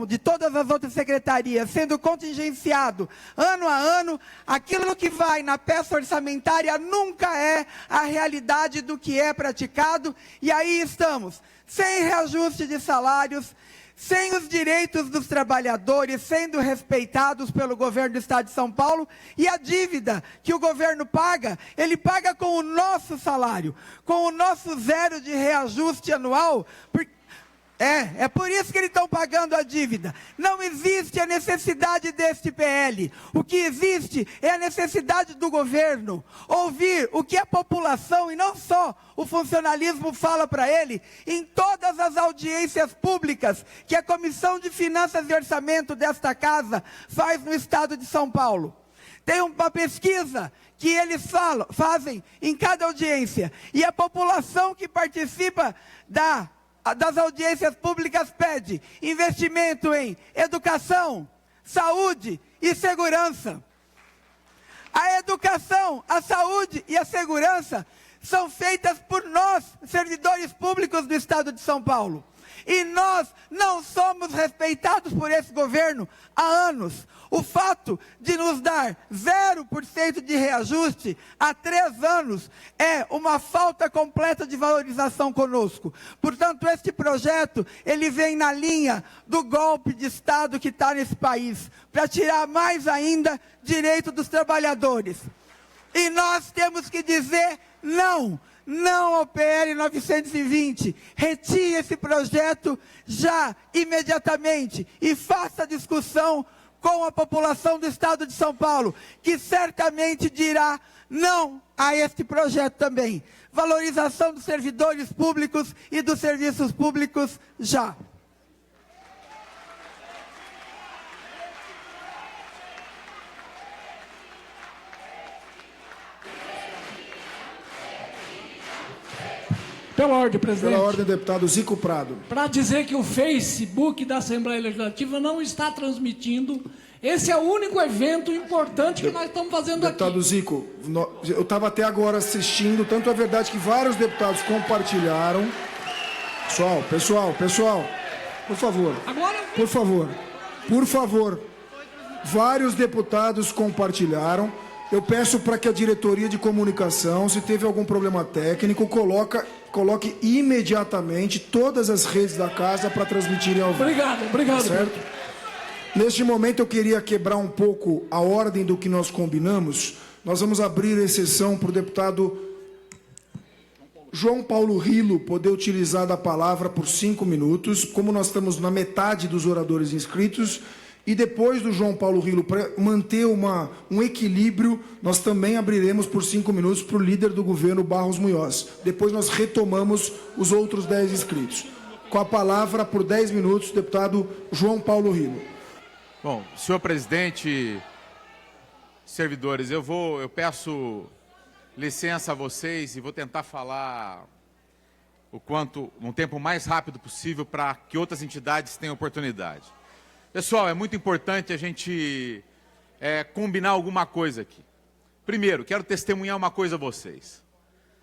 de todas as outras secretarias, sendo contingenciado ano a ano, aquilo que vai na peça orçamentária nunca é a realidade do que é praticado, e aí estamos, sem reajuste de salários, sem os direitos dos trabalhadores sendo respeitados pelo governo do Estado de São Paulo, e a dívida que o governo paga, ele paga com o nosso salário, com o nosso 0 de reajuste anual, É por isso que eles estão pagando a dívida. Não existe a necessidade deste PL. O que existe é a necessidade do governo ouvir o que a população, e não só o funcionalismo, fala para ele, em todas as audiências públicas que a Comissão de Finanças e Orçamento desta casa faz no Estado de São Paulo. Tem uma pesquisa que eles fazem em cada audiência, e a população que participa das audiências públicas pede investimento em educação, saúde e segurança. A educação, a saúde e a segurança são feitas por nós, servidores públicos do Estado de São Paulo. E nós não somos respeitados por esse governo há anos. O fato de nos dar 0% de reajuste há 3 anos é uma falta completa de valorização conosco. Portanto, este projeto, ele vem na linha do golpe de Estado que está nesse país, para tirar mais ainda direito dos trabalhadores. E nós temos que dizer não. Não ao PL 920, retire esse projeto já, imediatamente, e faça discussão com a população do Estado de São Paulo, que certamente dirá não a este projeto também. Valorização dos servidores públicos e dos serviços públicos já. Pela ordem, presidente. Pela ordem, deputado Zico Prado. Para dizer que o Facebook da Assembleia Legislativa não está transmitindo. Esse é o único evento importante que nós estamos fazendo aqui. Deputado Zico, eu estava até agora assistindo, tanto é verdade que vários deputados compartilharam. Pessoal, por favor. Agora, por favor. Vários deputados compartilharam. Eu peço para que a diretoria de comunicação, se teve algum problema técnico, coloque imediatamente todas as redes da casa para transmitirem ao vivo. Obrigado. Certo? Neste momento eu queria quebrar um pouco a ordem do que nós combinamos. Nós vamos abrir exceção para o deputado João Paulo Rilo poder utilizar da palavra por 5 minutos. Como nós estamos na metade dos oradores inscritos, E depois do João Paulo Rilo, para manter um equilíbrio, nós também abriremos por 5 minutos para o líder do governo, Barros Munhoz. Depois nós retomamos os outros 10 inscritos. Com a palavra, por 10 minutos, o deputado João Paulo Rilo. Bom, senhor presidente, servidores, eu peço licença a vocês e vou tentar falar um tempo mais rápido possível para que outras entidades tenham oportunidade. Pessoal, é muito importante a gente combinar alguma coisa aqui. Primeiro, quero testemunhar uma coisa a vocês.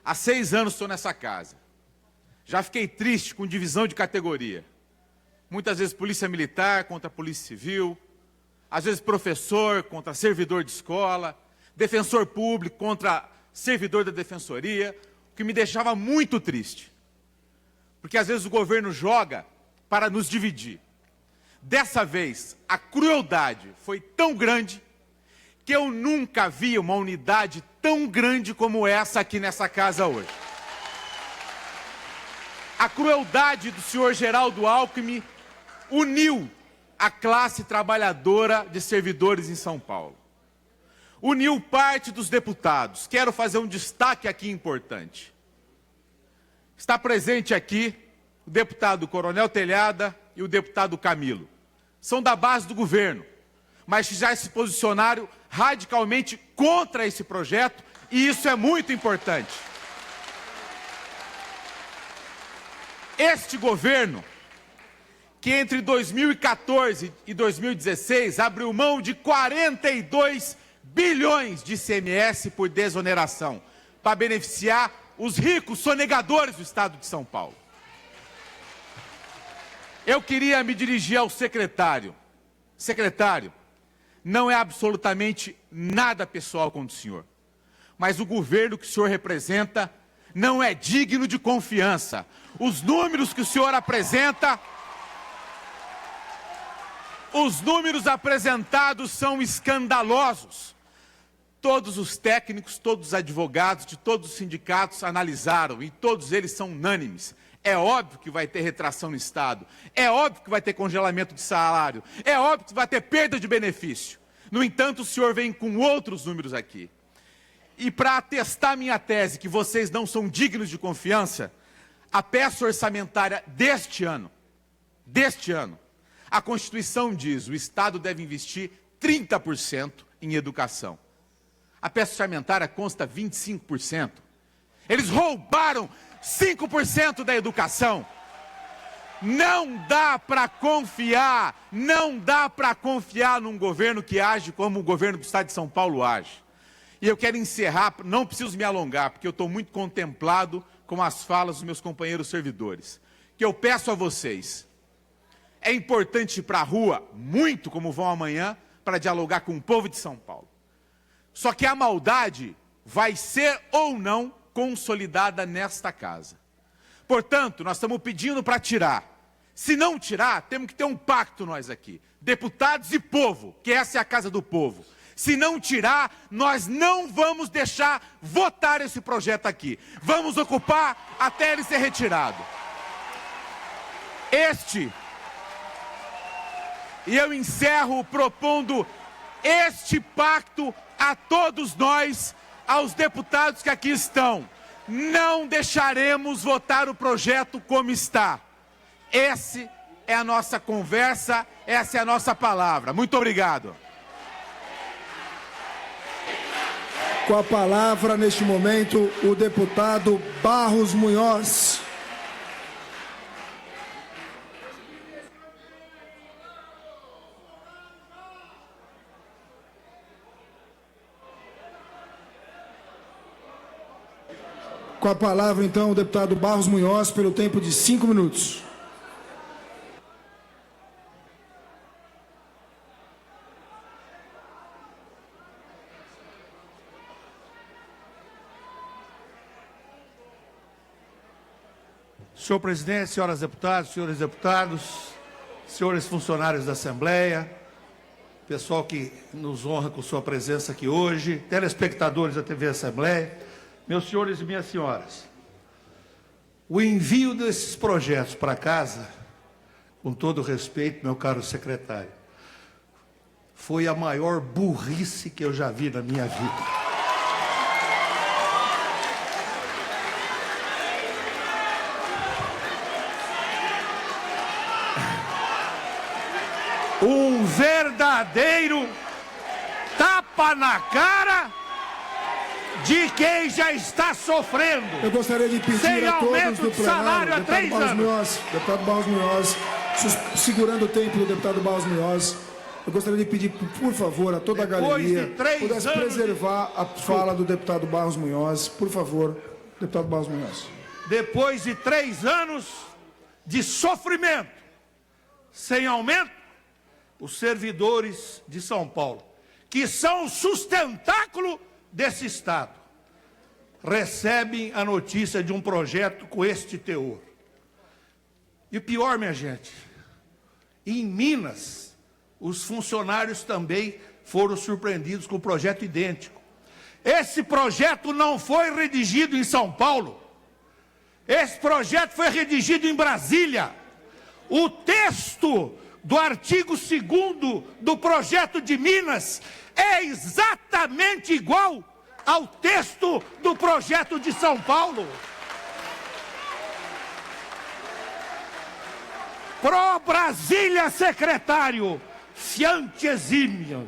Há 6 anos estou nessa casa. Já fiquei triste com divisão de categoria. Muitas vezes polícia militar contra polícia civil, às vezes professor contra servidor de escola, defensor público contra servidor da defensoria, o que me deixava muito triste. Porque às vezes o governo joga para nos dividir. Dessa vez, a crueldade foi tão grande que eu nunca vi uma unidade tão grande como essa aqui nessa casa hoje. A crueldade do senhor Geraldo Alckmin uniu a classe trabalhadora de servidores em São Paulo. Uniu parte dos deputados. Quero fazer um destaque aqui importante. Está presente aqui o deputado Coronel Telhada e o deputado Camilo. São da base do governo, mas já se posicionaram radicalmente contra esse projeto, e isso é muito importante. Este governo, que entre 2014 e 2016 abriu mão de 42 bilhões de ICMS por desoneração, para beneficiar os ricos sonegadores do estado de São Paulo. Eu queria me dirigir ao secretário. Secretário, não é absolutamente nada pessoal contra o senhor, mas o governo que o senhor representa não é digno de confiança. Os números que o senhor apresenta, os números apresentados são escandalosos. Todos os técnicos, todos os advogados de todos os sindicatos analisaram e todos eles são unânimes. É óbvio que vai ter retração no Estado, é óbvio que vai ter congelamento de salário, é óbvio que vai ter perda de benefício. No entanto, o senhor vem com outros números aqui. E para atestar minha tese que vocês não são dignos de confiança, a peça orçamentária deste ano, a Constituição diz que o Estado deve investir 30% em educação. A peça orçamentária consta 25%. Eles roubaram 5% da educação. Não dá para confiar num governo que age como o governo do Estado de São Paulo age. E eu quero encerrar, não preciso me alongar, porque eu estou muito contemplado com as falas dos meus companheiros servidores. Que eu peço a vocês, é importante ir para a rua, muito como vão amanhã, para dialogar com o povo de São Paulo. Só que a maldade vai ser ou não consolidada nesta casa. Portanto, nós estamos pedindo para tirar. Se não tirar, temos que ter um pacto nós aqui, deputados e povo, que essa é a casa do povo. Se não tirar, nós não vamos deixar votar esse projeto aqui. Vamos ocupar até ele ser retirado. E eu encerro propondo este pacto a todos nós, aos deputados que aqui estão. Não deixaremos votar o projeto como está. Essa é a nossa conversa, essa é a nossa palavra. Muito obrigado. Com a palavra, neste momento, o deputado Barros Munhoz. Com a palavra, então, o deputado Barros Munhoz, pelo tempo de 5 minutos. Senhor presidente, senhoras deputadas, senhores deputados, senhores funcionários da Assembleia, pessoal que nos honra com sua presença aqui hoje, telespectadores da TV Assembleia, meus senhores e minhas senhoras, o envio desses projetos para casa, com todo respeito, meu caro secretário, foi a maior burrice que eu já vi na minha vida. Um verdadeiro tapa na cara de quem já está sofrendo. Eu gostaria de pedir sem a todos aumento do de salário há 3 anos. Deputado Barros Munhoz, segurando o tempo do deputado Barros Munhoz, eu gostaria de pedir, por favor, a toda a galeria, pudesse preservar a fala do deputado Barros Munhoz. Por favor, deputado Barros Munhoz. Depois de 3 anos de sofrimento, sem aumento, os servidores de São Paulo, que são o sustentáculo desse Estado, recebem a notícia de um projeto com este teor. E o pior, minha gente, em Minas, os funcionários também foram surpreendidos com um projeto idêntico. Esse projeto não foi redigido em São Paulo. Esse projeto foi redigido em Brasília. O texto do artigo 2º do projeto de Minas é exatamente igual ao texto do projeto de São Paulo. Pro Brasília, secretário, fiante exímio,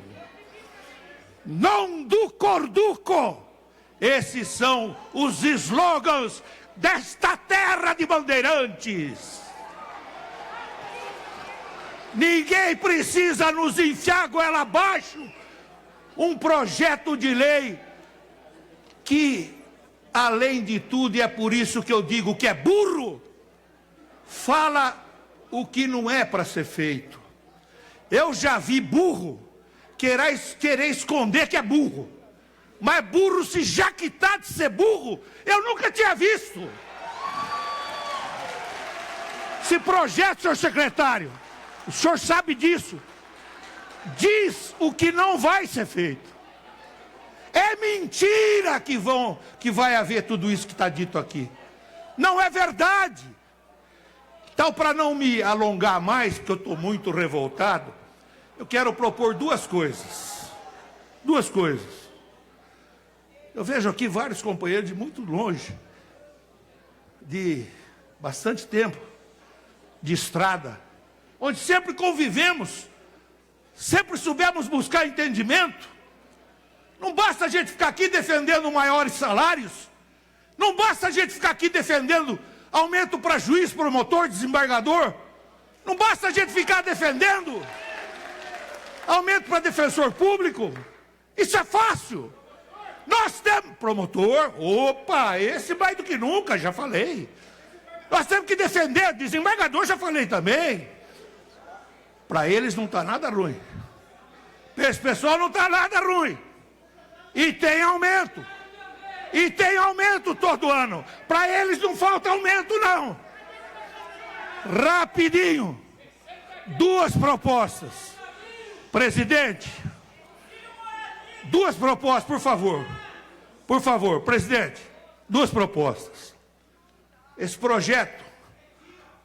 non do corduco. Esses são os slogans desta terra de bandeirantes. Ninguém precisa nos enfiar goela abaixo um projeto de lei que, além de tudo, e é por isso que eu digo que é burro, fala o que não é para ser feito. Eu já vi burro querer esconder que é burro, mas burro se jaquitar de ser burro, eu nunca tinha visto. Esse projeto, senhor secretário, o senhor sabe disso, diz o que não vai ser feito. É mentira que vai haver tudo isso que está dito aqui. Não é verdade. Então, para não me alongar mais, porque eu estou muito revoltado, eu quero propor 2 coisas. 2 coisas. Eu vejo aqui vários companheiros de muito longe, de bastante tempo, de estrada, onde sempre convivemos, sempre soubemos buscar entendimento. Não basta a gente ficar aqui defendendo maiores salários, não basta a gente ficar aqui defendendo aumento para juiz, promotor, desembargador, não basta a gente ficar defendendo aumento para defensor público. Isso é fácil. Nós temos promotor, opa, esse mais do que nunca, já falei. Nós temos que defender desembargador, já falei também. Para eles não está nada ruim. Para esse pessoal não está nada ruim. E tem aumento. E tem aumento todo ano. Para eles não falta aumento, não. Rapidinho. 2 propostas. Presidente. 2 propostas, por favor. Por favor, presidente. 2 propostas. Esse projeto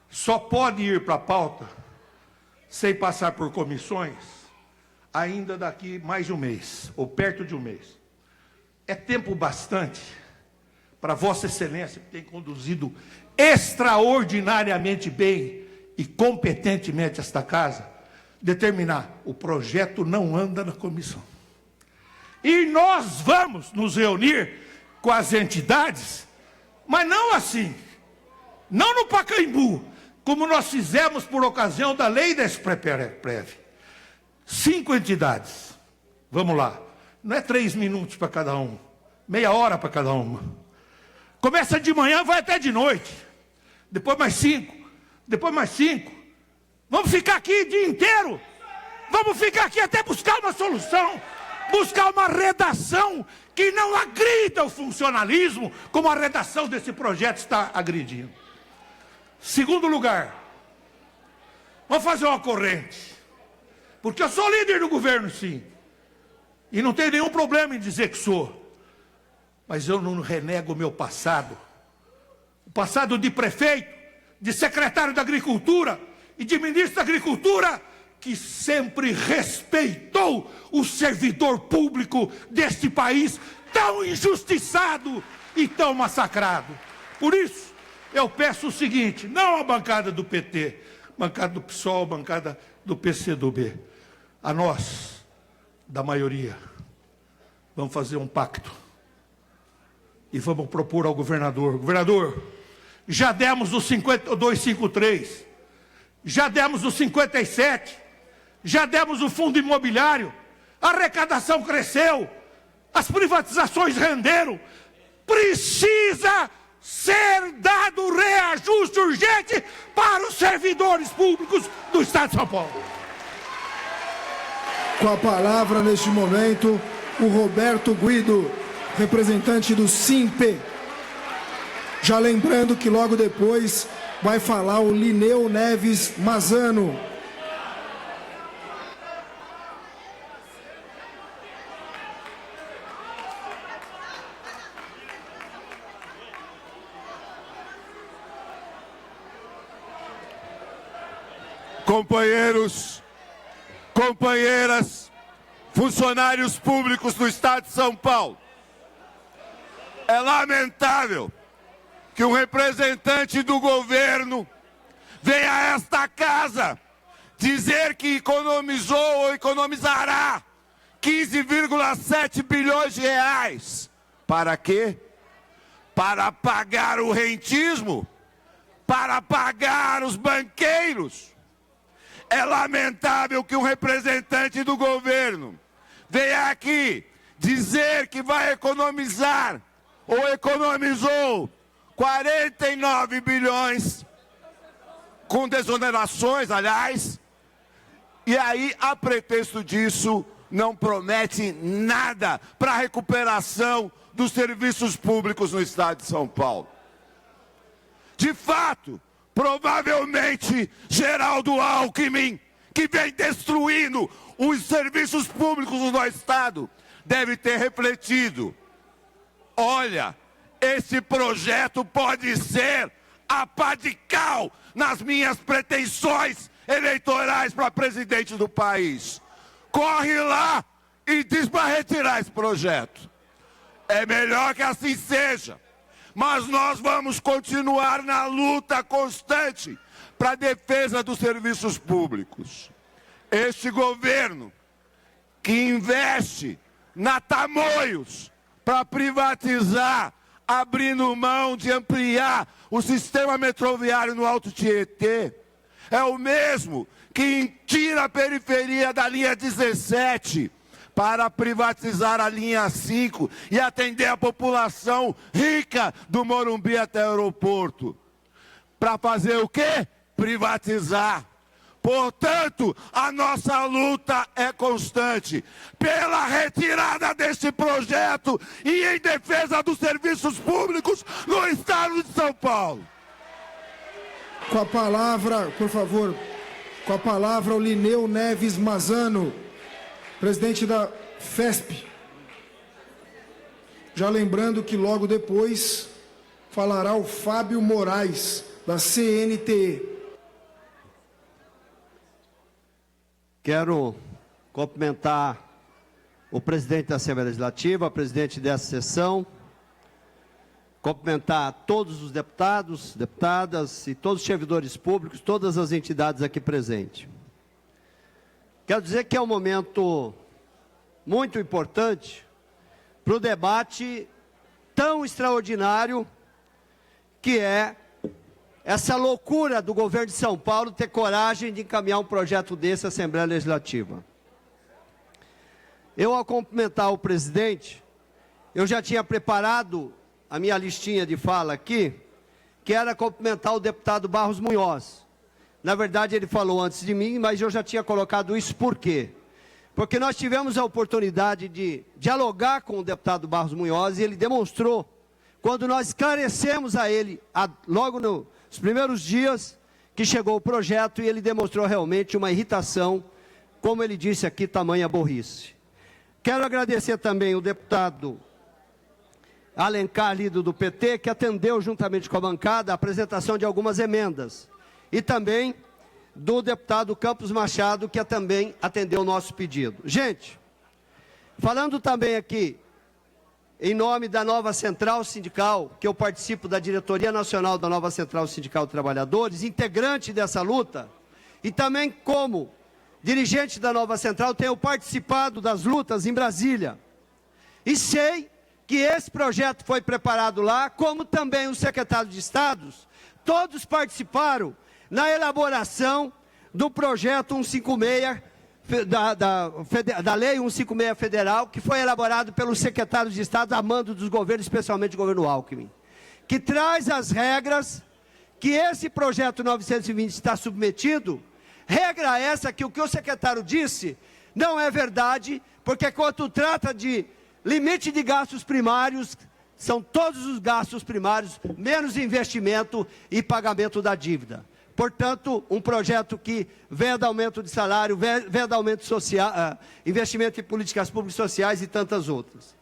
só pode ir para a pauta sem passar por comissões, ainda daqui mais de um mês, ou perto de um mês. É tempo bastante para Vossa Excelência, que tem conduzido extraordinariamente bem e competentemente esta casa, determinar: o projeto não anda na comissão. E nós vamos nos reunir com as entidades, mas não assim, não no Pacaembu, como nós fizemos por ocasião da lei da SPREV. 5 entidades. Vamos lá. Não é 3 minutos para cada um. Meia hora para cada uma. Começa de manhã, vai até de noite. Depois mais 5. Depois mais 5. Vamos ficar aqui o dia inteiro. Vamos ficar aqui até buscar uma solução. Buscar uma redação que não agrida o funcionalismo, como a redação desse projeto está agredindo. Segundo lugar, vamos fazer uma corrente, porque eu sou líder do governo, sim, e não tenho nenhum problema em dizer que sou, mas eu não renego o meu passado, o passado de prefeito, de secretário da Agricultura e de ministro da Agricultura, que sempre respeitou deixou o servidor público deste país tão injustiçado e tão massacrado. Por isso, eu peço o seguinte, não a bancada do PT, bancada do PSOL, bancada do PCdoB, a nós, da maioria, vamos fazer um pacto e vamos propor ao governador. Governador, já demos os 253, já demos os 57, já demos o fundo imobiliário, a arrecadação cresceu, as privatizações renderam, precisa ser dado reajuste urgente para os servidores públicos do Estado de São Paulo. Com a palavra, neste momento, o Roberto Guido, representante do SIMPE. Já lembrando que logo depois vai falar o Lineu Neves Mazano. Companheiros, companheiras, funcionários públicos do Estado de São Paulo, é lamentável que um representante do governo venha a esta casa dizer que economizou ou economizará 15,7 bilhões de reais. Para quê? Para pagar o rentismo? Para pagar os banqueiros? É lamentável que um representante do governo venha aqui dizer que vai economizar ou economizou 49 bilhões com desonerações, aliás, e aí, a pretexto disso, não promete nada para a recuperação dos serviços públicos no Estado de São Paulo. De fato, provavelmente, Geraldo Alckmin, que vem destruindo os serviços públicos do nosso Estado, deve ter refletido. Olha, esse projeto pode ser a pá de cal nas minhas pretensões eleitorais para presidente do país. Corre lá e diz para retirar esse projeto. É melhor que assim seja. Mas nós vamos continuar na luta constante para a defesa dos serviços públicos. Este governo que investe na Tamoios para privatizar, abrindo mão de ampliar o sistema metroviário no Alto Tietê, é o mesmo que tira a periferia da linha 17 para privatizar a linha 5 e atender a população rica do Morumbi até o aeroporto. Para fazer o quê? Privatizar. Portanto, a nossa luta é constante pela retirada deste projeto e em defesa dos serviços públicos no Estado de São Paulo. Com a palavra, por favor, com a palavra o Lineu Neves Mazano, presidente da FESP. Já lembrando que logo depois falará o Fábio Moraes, da CNTE. Quero cumprimentar o presidente da Assembleia Legislativa, presidente dessa sessão, cumprimentar todos os deputados, deputadas e todos os servidores públicos, todas as entidades aqui presentes. Quero dizer que é um momento muito importante para o debate tão extraordinário que é essa loucura do governo de São Paulo ter coragem de encaminhar um projeto desse à Assembleia Legislativa. Eu, ao cumprimentar o presidente, eu já tinha preparado a minha listinha de fala aqui, que era cumprimentar o deputado Barros Munhoz. Na verdade, ele falou antes de mim, mas eu já tinha colocado isso por quê? Porque nós tivemos a oportunidade de dialogar com o deputado Barros Munhoz e ele demonstrou, quando nós esclarecemos a ele, logo nos primeiros dias que chegou o projeto, e ele demonstrou realmente uma irritação, como ele disse aqui, tamanha burrice. Quero agradecer também o deputado Alencar Lido do PT, que atendeu juntamente com a bancada a apresentação de algumas emendas. E também do deputado Campos Machado, que também atendeu o nosso pedido. Gente, falando também aqui, em nome da Nova Central Sindical, que eu participo da diretoria nacional da Nova Central Sindical de Trabalhadores, integrante dessa luta, e também como dirigente da Nova Central, tenho participado das lutas em Brasília. E sei que esse projeto foi preparado lá, como também os secretários de Estado, todos participaram na elaboração do projeto 156, da Lei 156 Federal, que foi elaborado pelos secretários de Estado a mando dos governos, especialmente o governo Alckmin, que traz as regras que esse projeto 920 está submetido. Regra essa que o secretário disse não é verdade, porque quando trata de limite de gastos primários, são todos os gastos primários, menos investimento e pagamento da dívida. Portanto, um projeto que veda aumento de salário, veda aumento social, investimento em políticas públicas sociais e tantas outras.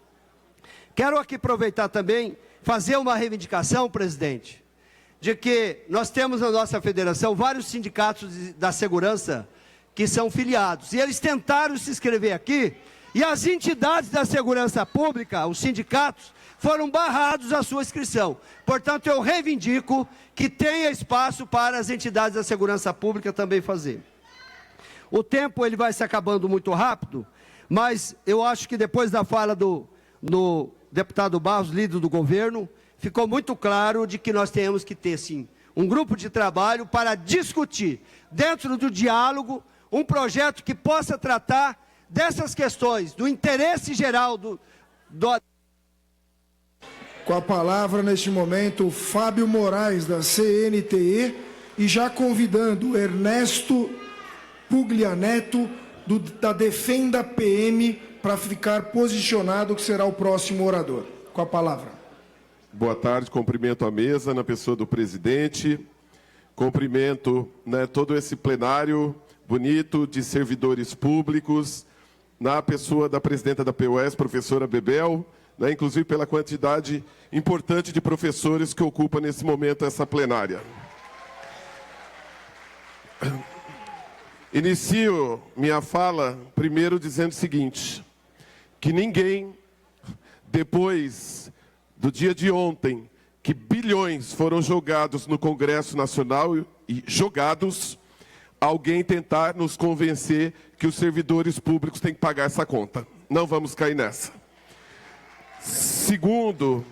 Quero aqui aproveitar também, fazer uma reivindicação, presidente, de que nós temos na nossa federação vários sindicatos da segurança que são filiados. E eles tentaram se inscrever aqui, e as entidades da segurança pública, os sindicatos, foram barrados a sua inscrição. Portanto, eu reivindico que tenha espaço para as entidades da segurança pública também fazer. O tempo ele vai se acabando muito rápido, mas eu acho que depois da fala do deputado Barros, líder do governo, ficou muito claro de que nós temos que ter, sim, um grupo de trabalho para discutir, dentro do diálogo, um projeto que possa tratar dessas questões, do interesse geral Com a palavra, neste momento, o Fábio Moraes, da CNTE, e já convidando o Ernesto Puglianeto, da Defenda PM, para ficar posicionado, que será o próximo orador. Com a palavra. Boa tarde, cumprimento a mesa, na pessoa do presidente, cumprimento todo esse plenário bonito de servidores públicos, na pessoa da presidenta da PUES, professora Bebel, inclusive pela quantidade importante de professores que ocupa nesse momento essa plenária. Inicio minha fala primeiro dizendo o seguinte, que ninguém, depois do dia de ontem, que bilhões foram jogados no Congresso Nacional e jogados, alguém tentar nos convencer que os servidores públicos têm que pagar essa conta. Não vamos cair nessa. Segundo,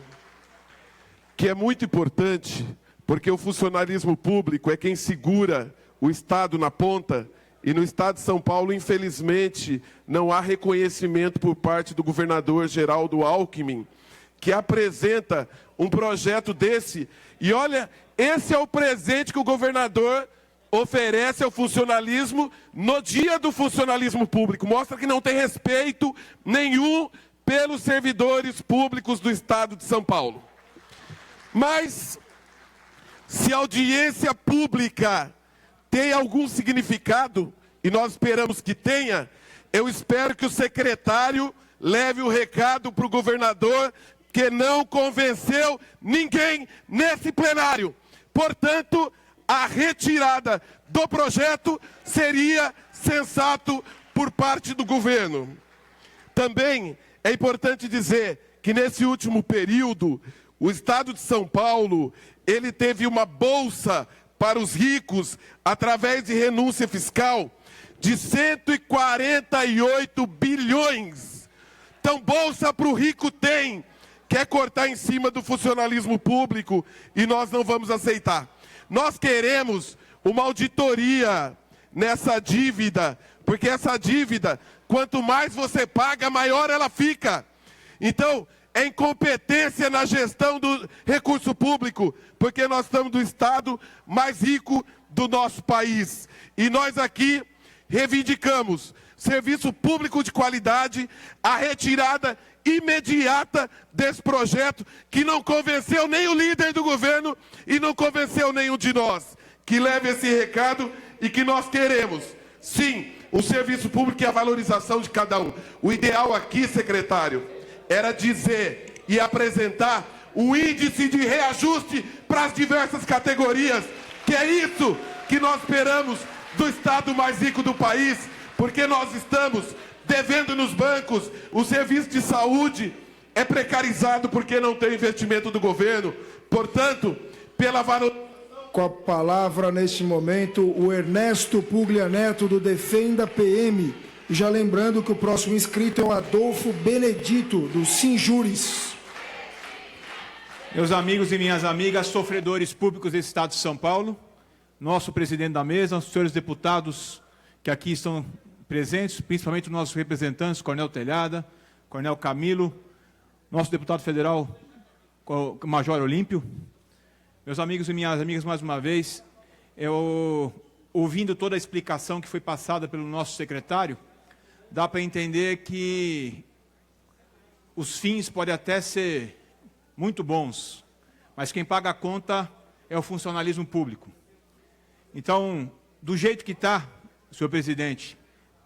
que é muito importante, porque o funcionalismo público é quem segura o Estado na ponta, e no Estado de São Paulo, infelizmente, não há reconhecimento por parte do governador Geraldo Alckmin, que apresenta um projeto desse. E olha, esse é o presente que o governador oferece ao funcionalismo no dia do funcionalismo público. Mostra que não tem respeito nenhum pelos servidores públicos do Estado de São Paulo. Mas, se a audiência pública tem algum significado, e nós esperamos que tenha, eu espero que o secretário leve o recado para o governador, que não convenceu ninguém nesse plenário. Portanto, a retirada do projeto seria sensato por parte do governo. Também é importante dizer que nesse último período, o Estado de São Paulo, ele teve uma bolsa para os ricos, através de renúncia fiscal, de 148 bilhões. Então, bolsa para o rico tem. Quer cortar em cima do funcionalismo público e nós não vamos aceitar. Nós queremos uma auditoria nessa dívida, porque essa dívida, quanto mais você paga, maior ela fica. Então, é incompetência na gestão do recurso público, porque nós estamos do estado mais rico do nosso país. E nós aqui reivindicamos serviço público de qualidade, a retirada imediata desse projeto que não convenceu nem o líder do governo e não convenceu nenhum de nós. Que leve esse recado e que nós queremos, sim, um serviço público e a valorização de cada um. O ideal aqui, secretário, era dizer e apresentar um índice de reajuste para as diversas categorias, que é isso que nós esperamos do estado mais rico do país, porque nós estamos devendo nos bancos, o serviço de saúde é precarizado porque não tem investimento do governo. Portanto, pela valorização... Com a palavra, neste momento, o Ernesto Puglia Neto, do Defenda PM. E já lembrando que o próximo inscrito é o Adolfo Benedito, do Sinjuris. Meus amigos e minhas amigas, sofredores públicos desse Estado de São Paulo, nosso presidente da mesa, os senhores deputados que aqui estão presentes, principalmente os nossos representantes, Coronel Telhada, Coronel Camilo, nosso deputado federal, Major Olímpio. Meus amigos e minhas amigas, mais uma vez, ouvindo toda a explicação que foi passada pelo nosso secretário, dá para entender que os fins podem até ser muito bons, mas quem paga a conta é o funcionalismo público. Então, do jeito que está, senhor presidente,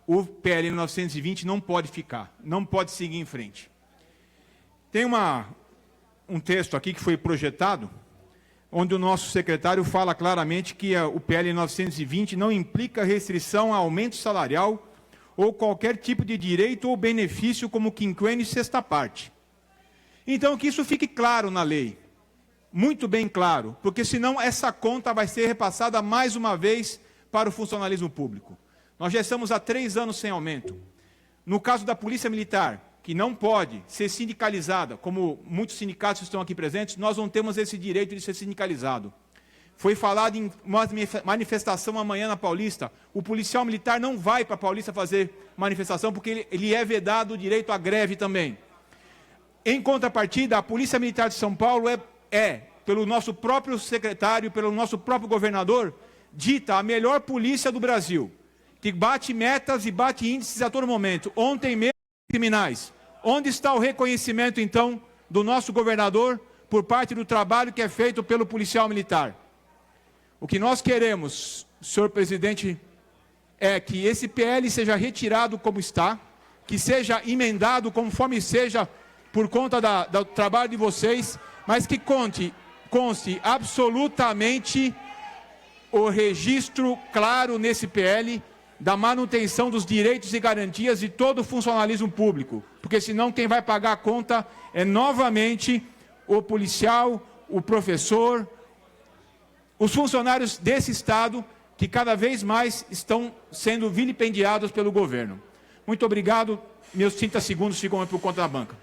o PL 920 não pode ficar, não pode seguir em frente. Tem um texto aqui que foi projetado, onde o nosso secretário fala claramente que o PL 920 não implica restrição a aumento salarial ou qualquer tipo de direito ou benefício como quinquênio e sexta parte. Então, que isso fique claro na lei, muito bem claro, porque senão essa conta vai ser repassada mais uma vez para o funcionalismo público. Nós já estamos há 3 anos sem aumento. No caso da Polícia Militar, que não pode ser sindicalizada, como muitos sindicatos estão aqui presentes, nós não temos esse direito de ser sindicalizado. Foi falado em uma manifestação amanhã na Paulista, o policial militar não vai para a Paulista fazer manifestação, porque ele é vedado o direito à greve também. Em contrapartida, a Polícia Militar de São Paulo pelo nosso próprio secretário, pelo nosso próprio governador, dita a melhor polícia do Brasil, que bate metas e bate índices a todo momento. Ontem mesmo, criminais. Onde está o reconhecimento, então, do nosso governador por parte do trabalho que é feito pelo policial militar? O que nós queremos, senhor presidente, é que esse PL seja retirado como está, que seja emendado conforme seja por conta do trabalho de vocês, mas que conste absolutamente o registro claro nesse PL da manutenção dos direitos e garantias de todo o funcionalismo público, porque senão quem vai pagar a conta é novamente o policial, o professor, os funcionários desse Estado que cada vez mais estão sendo vilipendiados pelo governo. Muito obrigado, meus 30 segundos ficam por conta da banca.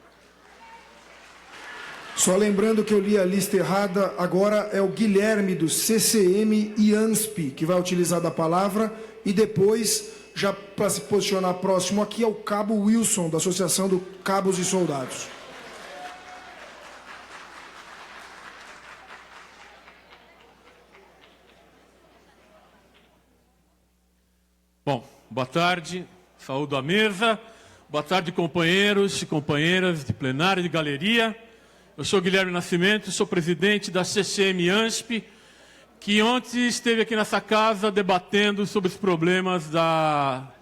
Só lembrando que eu li a lista errada, agora é o Guilherme do CCM e ANSP que vai utilizar da palavra, e depois, já para se posicionar próximo aqui, é o Cabo Wilson, da Associação do Cabos e Soldados. Bom, boa tarde, saúdo a mesa, boa tarde companheiros e companheiras de plenário e de galeria. Eu sou Guilherme Nascimento, sou presidente da CCM ANSP, que ontem esteve aqui nessa casa debatendo sobre os problemas da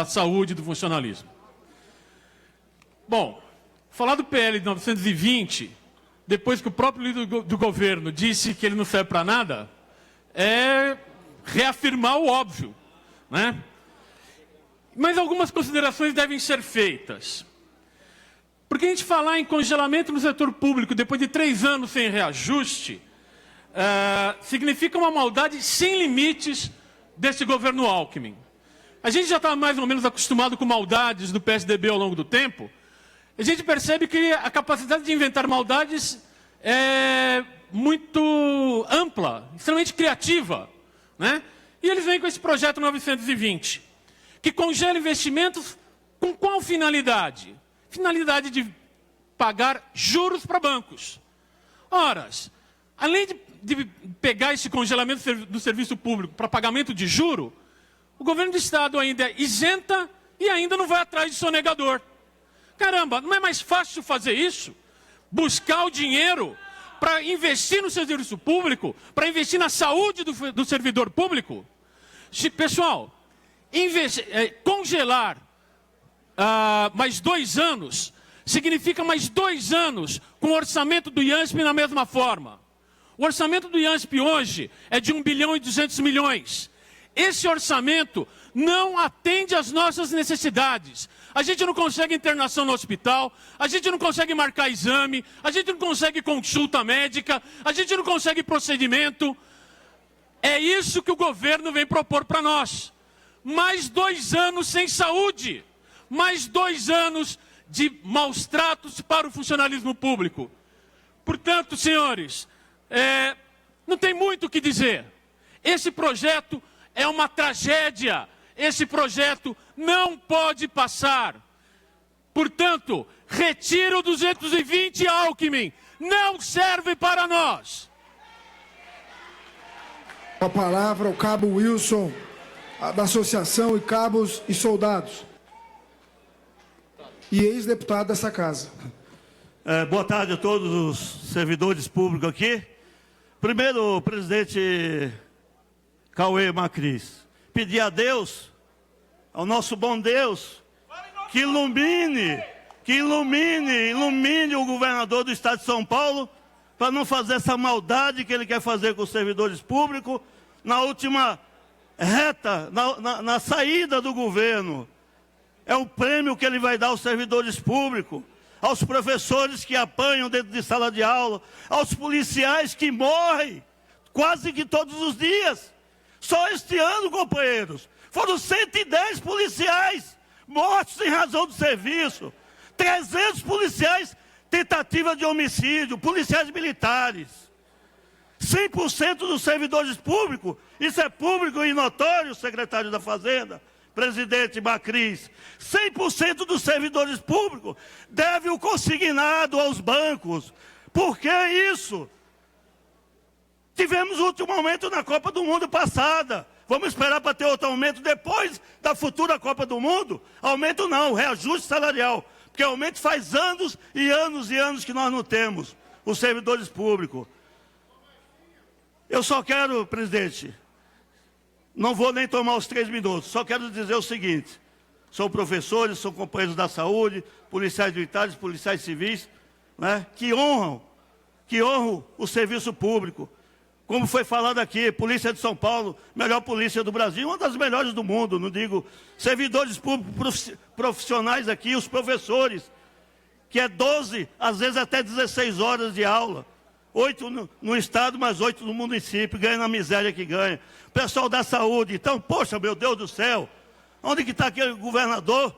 saúde e do funcionalismo. Bom, falar do PL 920, depois que o próprio líder do governo disse que ele não serve para nada, é reafirmar o óbvio, né? Mas algumas considerações devem ser feitas. Porque a gente falar em congelamento no setor público depois de 3 anos sem reajuste, significa uma maldade sem limites desse governo Alckmin. A gente já está mais ou menos acostumado com maldades do PSDB ao longo do tempo. A gente percebe que a capacidade de inventar maldades é muito ampla, extremamente criativa, né? E eles vêm com esse projeto 920, que congela investimentos com qual finalidade? Finalidade de pagar juros para bancos. Ora, além de pegar esse congelamento do serviço público para pagamento de juro, o governo do Estado ainda isenta e ainda não vai atrás de sonegador. Caramba, não é mais fácil fazer isso? Buscar o dinheiro para investir no serviço público, para investir na saúde do servidor público? Pessoal, congelar mais 2 anos significa mais 2 anos com o orçamento do IANSP na mesma forma. O orçamento do IANSP hoje é de 1 bilhão e 200 milhões. esse orçamento não atende às nossas necessidades. A gente não consegue internação no hospital, a gente não consegue marcar exame, a gente não consegue consulta médica, a gente não consegue procedimento. É isso que o governo vem propor para nós. Mais 2 anos sem saúde, mais 2 anos de maus tratos para o funcionalismo público. Portanto, senhores, não tem muito o que dizer. Esse projeto é uma tragédia. Esse projeto não pode passar. Portanto, retira o 220, Alckmin. Não serve para nós. Com a palavra, o cabo Wilson, da Associação e Cabos e Soldados. E ex-deputado dessa casa. Boa tarde a todos os servidores públicos aqui. Primeiro, presidente Cauê Macris, pedir a Deus, ao nosso bom Deus, que ilumine o governador do estado de São Paulo, para não fazer essa maldade que ele quer fazer com os servidores públicos, na última reta, na saída do governo. É o prêmio que ele vai dar aos servidores públicos, aos professores que apanham dentro de sala de aula, aos policiais que morrem quase que todos os dias. Só este ano, companheiros, foram 110 policiais mortos em razão do serviço, 300 policiais tentativa de homicídio, policiais militares. 100% dos servidores públicos, isso é público e notório, secretário da Fazenda, presidente Macris, 100% dos servidores públicos deve o consignado aos bancos. Por que isso? Tivemos o último aumento na Copa do Mundo passada. Vamos esperar para ter outro aumento depois da futura Copa do Mundo? Aumento não, reajuste salarial. Porque aumento faz anos e anos e anos que nós não temos, os servidores públicos. Eu só quero, presidente, não vou nem tomar os 3 minutos, só quero dizer o seguinte: são professores, são companheiros da saúde, policiais militares, policiais civis, né, que honram o serviço público. Como foi falado aqui, Polícia de São Paulo, melhor polícia do Brasil, uma das melhores do mundo, não digo. Servidores públicos profissionais aqui, os professores, que é 12, às vezes até 16 horas de aula. 8 no estado, mas 8 no município, ganha na miséria que ganha. Pessoal da saúde, então, poxa, meu Deus do céu, onde que está aquele governador,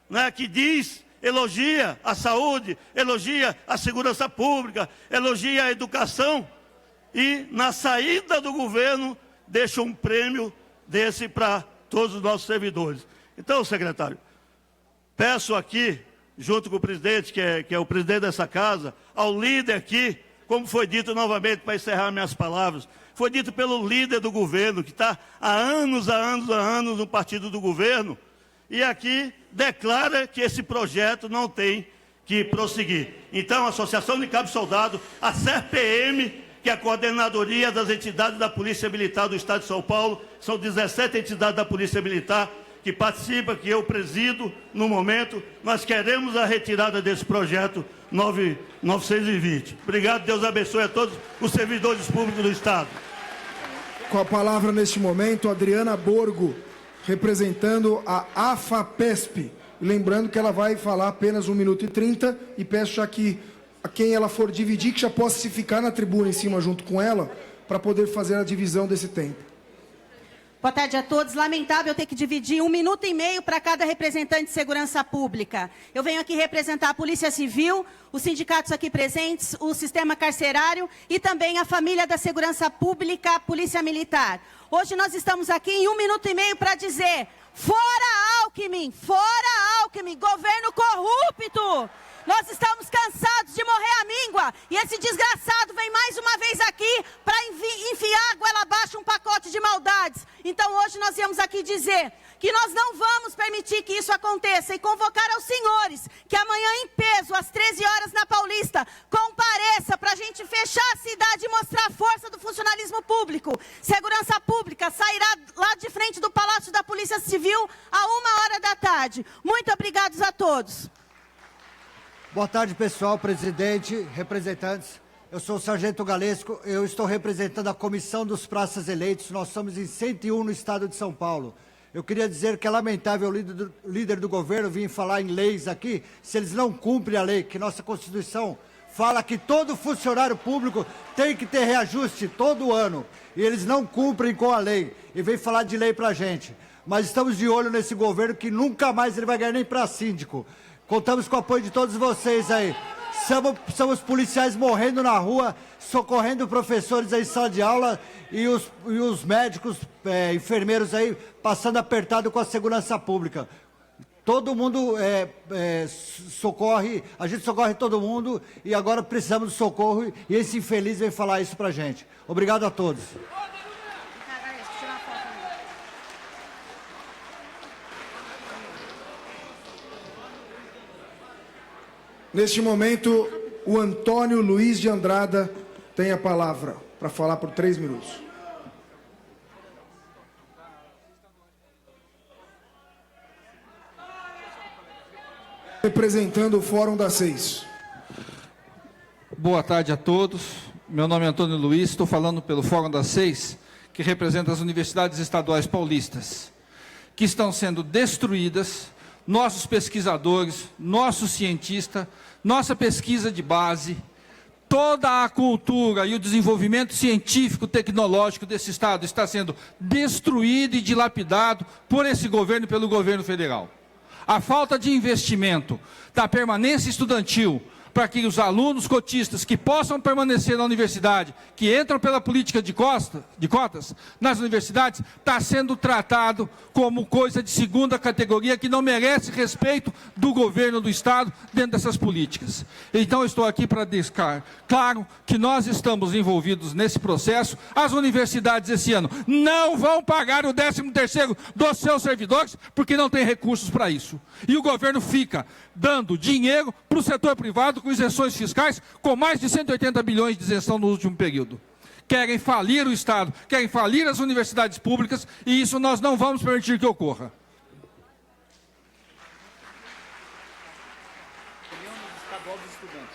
né, que diz, elogia a saúde, elogia a segurança pública, elogia a educação, e na saída do governo deixa um prêmio desse para todos os nossos servidores. Então, secretário, peço aqui, junto com o presidente, que é o presidente dessa casa, ao líder aqui, como foi dito novamente, para encerrar minhas palavras, foi dito pelo líder do governo, que está há anos no partido do governo, e aqui declara que esse projeto não tem que prosseguir. Então, a Associação de Cabos Soldado, a CERPM, que é a coordenadoria das entidades da Polícia Militar do Estado de São Paulo, são 17 entidades da Polícia Militar que participam, que eu presido no momento. Nós queremos a retirada desse projeto 920. Obrigado, Deus abençoe a todos os servidores públicos do Estado. Com a palavra neste momento, Adriana Borgo, representando a AFAPESP. Lembrando que ela vai falar apenas 1 minuto e 30 e peço já que a quem ela for dividir, que já possa se ficar na tribuna em cima junto com ela, para poder fazer a divisão desse tempo. Boa tarde a todos. Lamentável ter que dividir 1 minuto e meio para cada representante de segurança pública. Eu venho aqui representar a Polícia Civil, os sindicatos aqui presentes, o sistema carcerário e também a família da segurança pública, a Polícia Militar. Hoje nós estamos aqui em 1 minuto e meio para dizer: fora Alckmin, governo corrupto! Nós estamos cansados de morrer à míngua e esse desgraçado vem mais uma vez aqui para enfiar goela abaixo um pacote de maldades. Então hoje nós viemos aqui dizer que nós não vamos permitir que isso aconteça e convocar aos senhores que amanhã em peso, às 13 horas na Paulista, compareça para a gente fechar a cidade e mostrar a força do funcionalismo público. Segurança Pública sairá lá de frente do Palácio da Polícia Civil a 13h. Muito obrigados a todos. Boa tarde, pessoal, presidente, representantes Eu sou o Sargento Galesco, eu estou representando a Comissão dos Praças Eleitos, nós somos em 101 no estado de São Paulo. Eu queria dizer que é lamentável o líder do governo vir falar em leis aqui, se eles não cumprem a lei, que nossa Constituição fala que todo funcionário público tem que ter reajuste todo ano, e eles não cumprem com a lei, e vem falar de lei pra gente. Mas estamos de olho nesse governo que nunca mais ele vai ganhar nem para síndico. Contamos com o apoio de todos vocês aí. Somos policiais morrendo na rua, socorrendo professores aí em sala de aula e os médicos, enfermeiros aí passando apertado com a segurança pública. Todo mundo socorre, a gente socorre todo mundo e agora precisamos de socorro e esse infeliz vem falar isso pra gente. Obrigado a todos. Neste momento, o Antônio Luiz de Andrada tem a palavra para falar por 3 minutos. Representando o Fórum das 6. Boa tarde a todos. Meu nome é Antônio Luiz, estou falando pelo Fórum das 6, que representa as universidades estaduais paulistas, que estão sendo destruídas. Nossos pesquisadores, nossos cientistas, nossa pesquisa de base, toda a cultura e o desenvolvimento científico, tecnológico desse Estado está sendo destruído e dilapidado por esse governo e pelo governo federal. A falta de investimento da permanência estudantil para que os alunos cotistas que possam permanecer na universidade, que entram pela política de cotas nas universidades, está sendo tratado como coisa de segunda categoria que não merece respeito do governo do Estado dentro dessas políticas. Então eu estou aqui para deixar claro que nós estamos envolvidos nesse processo. As universidades esse ano não vão pagar o 13º dos seus servidores porque não tem recursos para isso. E o governo fica dando dinheiro para o setor privado com isenções fiscais, com mais de 180 bilhões de isenção no último período. Querem falir o Estado, querem falir as universidades públicas, e isso nós não vamos permitir que ocorra.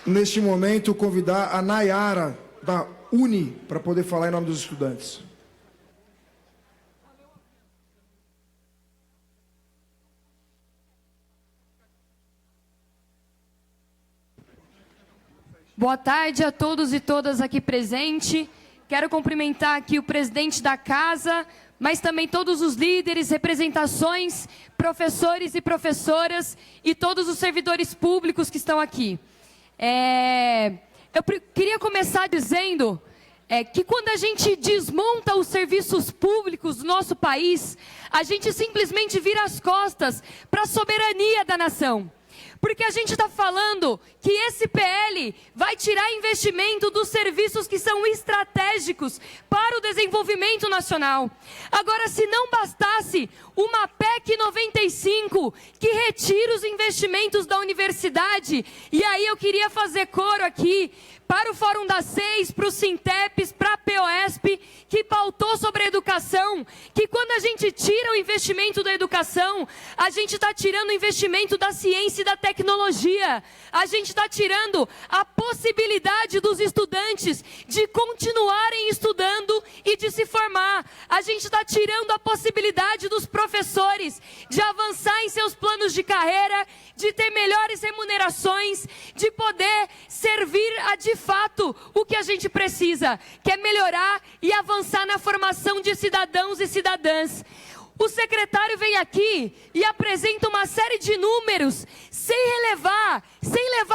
Neste momento, convidar a Nayara, da UNI, para poder falar em nome dos estudantes. Boa tarde a todos e todas aqui presentes. Quero cumprimentar aqui o presidente da casa, mas também todos os líderes, representações, professores e professoras e todos os servidores públicos que estão aqui. Eu queria começar dizendo que quando a gente desmonta os serviços públicos do nosso país, a gente simplesmente vira as costas para a soberania da nação. Porque a gente está falando que esse PL vai tirar investimento dos serviços que são estratégicos para o desenvolvimento nacional. Agora, se não bastasse uma PEC 95 que retira os investimentos da universidade, e aí eu queria fazer coro aqui para o Fórum das 6, para o Sinteps, para a POSP, que pautou sobre a educação, que quando a gente tira o investimento da educação, a gente está tirando o investimento da ciência e da tecnologia. A gente está tirando a possibilidade dos estudantes de continuarem estudando e de se formar. A gente está tirando a possibilidade dos professores de avançar em seus planos de carreira, de ter melhores remunerações, de poder servir de fato o que a gente precisa, que é melhorar e avançar na formação de cidadãos e cidadãs. O secretário vem aqui e apresenta uma série de números sem levar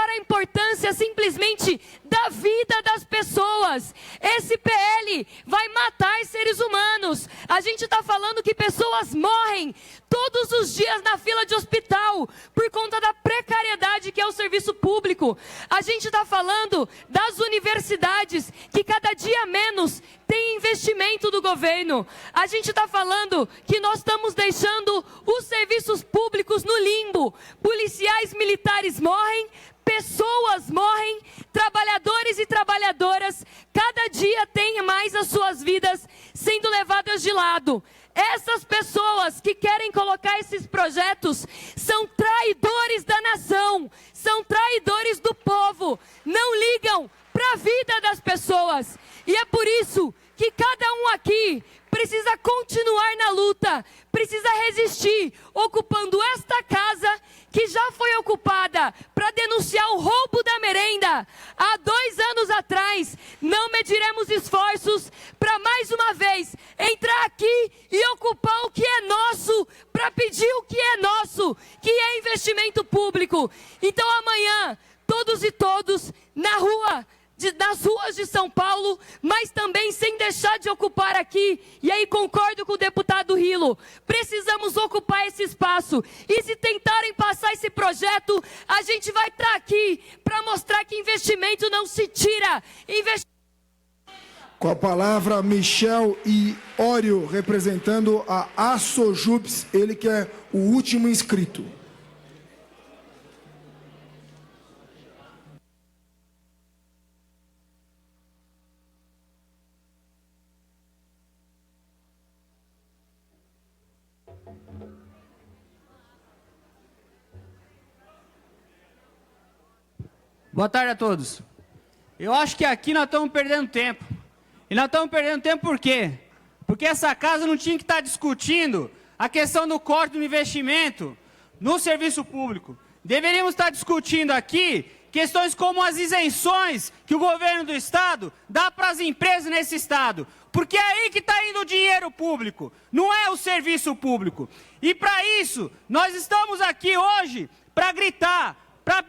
a importância simplesmente da vida das pessoas. Esse PL vai matar seres humanos. A gente está falando que pessoas morrem todos os dias na fila de hospital por conta da precariedade que é o serviço público. A gente está falando das universidades que cada dia menos tem investimento do governo. A gente está falando que nós estamos deixando os serviços públicos no limbo. Policiais militares morrem, pessoas morrem, trabalhadores e trabalhadoras cada dia têm mais as suas vidas sendo levadas de lado. Essas pessoas que querem colocar esses projetos são traidores da nação, são traidores do povo, não ligam para a vida das pessoas. E é por isso que cada um aqui precisa continuar na luta, precisa resistir, ocupando esta casa que já foi ocupada para denunciar o roubo da merenda há 2 anos atrás. Não mediremos esforços para mais uma vez entrar aqui e ocupar o que é nosso, para pedir o que é nosso, que é investimento público. Então amanhã, todos e todos na rua, nas ruas de São Paulo, mas também sem deixar de ocupar aqui, e aí concordo com o deputado Rilo, precisamos ocupar esse espaço, e se tentarem passar esse projeto, a gente vai estar aqui para mostrar que investimento não se tira. Com a palavra, Michel Iório, representando a Assojubs, ele que é o último inscrito. Boa tarde a todos. Eu acho que aqui nós estamos perdendo tempo. E nós estamos perdendo tempo por quê? Porque essa casa não tinha que estar discutindo a questão do corte do investimento no serviço público. Deveríamos estar discutindo aqui questões como as isenções que o governo do Estado dá para as empresas nesse Estado. Porque é aí que está indo o dinheiro público, não é o serviço público. E para isso, nós estamos aqui hoje para gritar,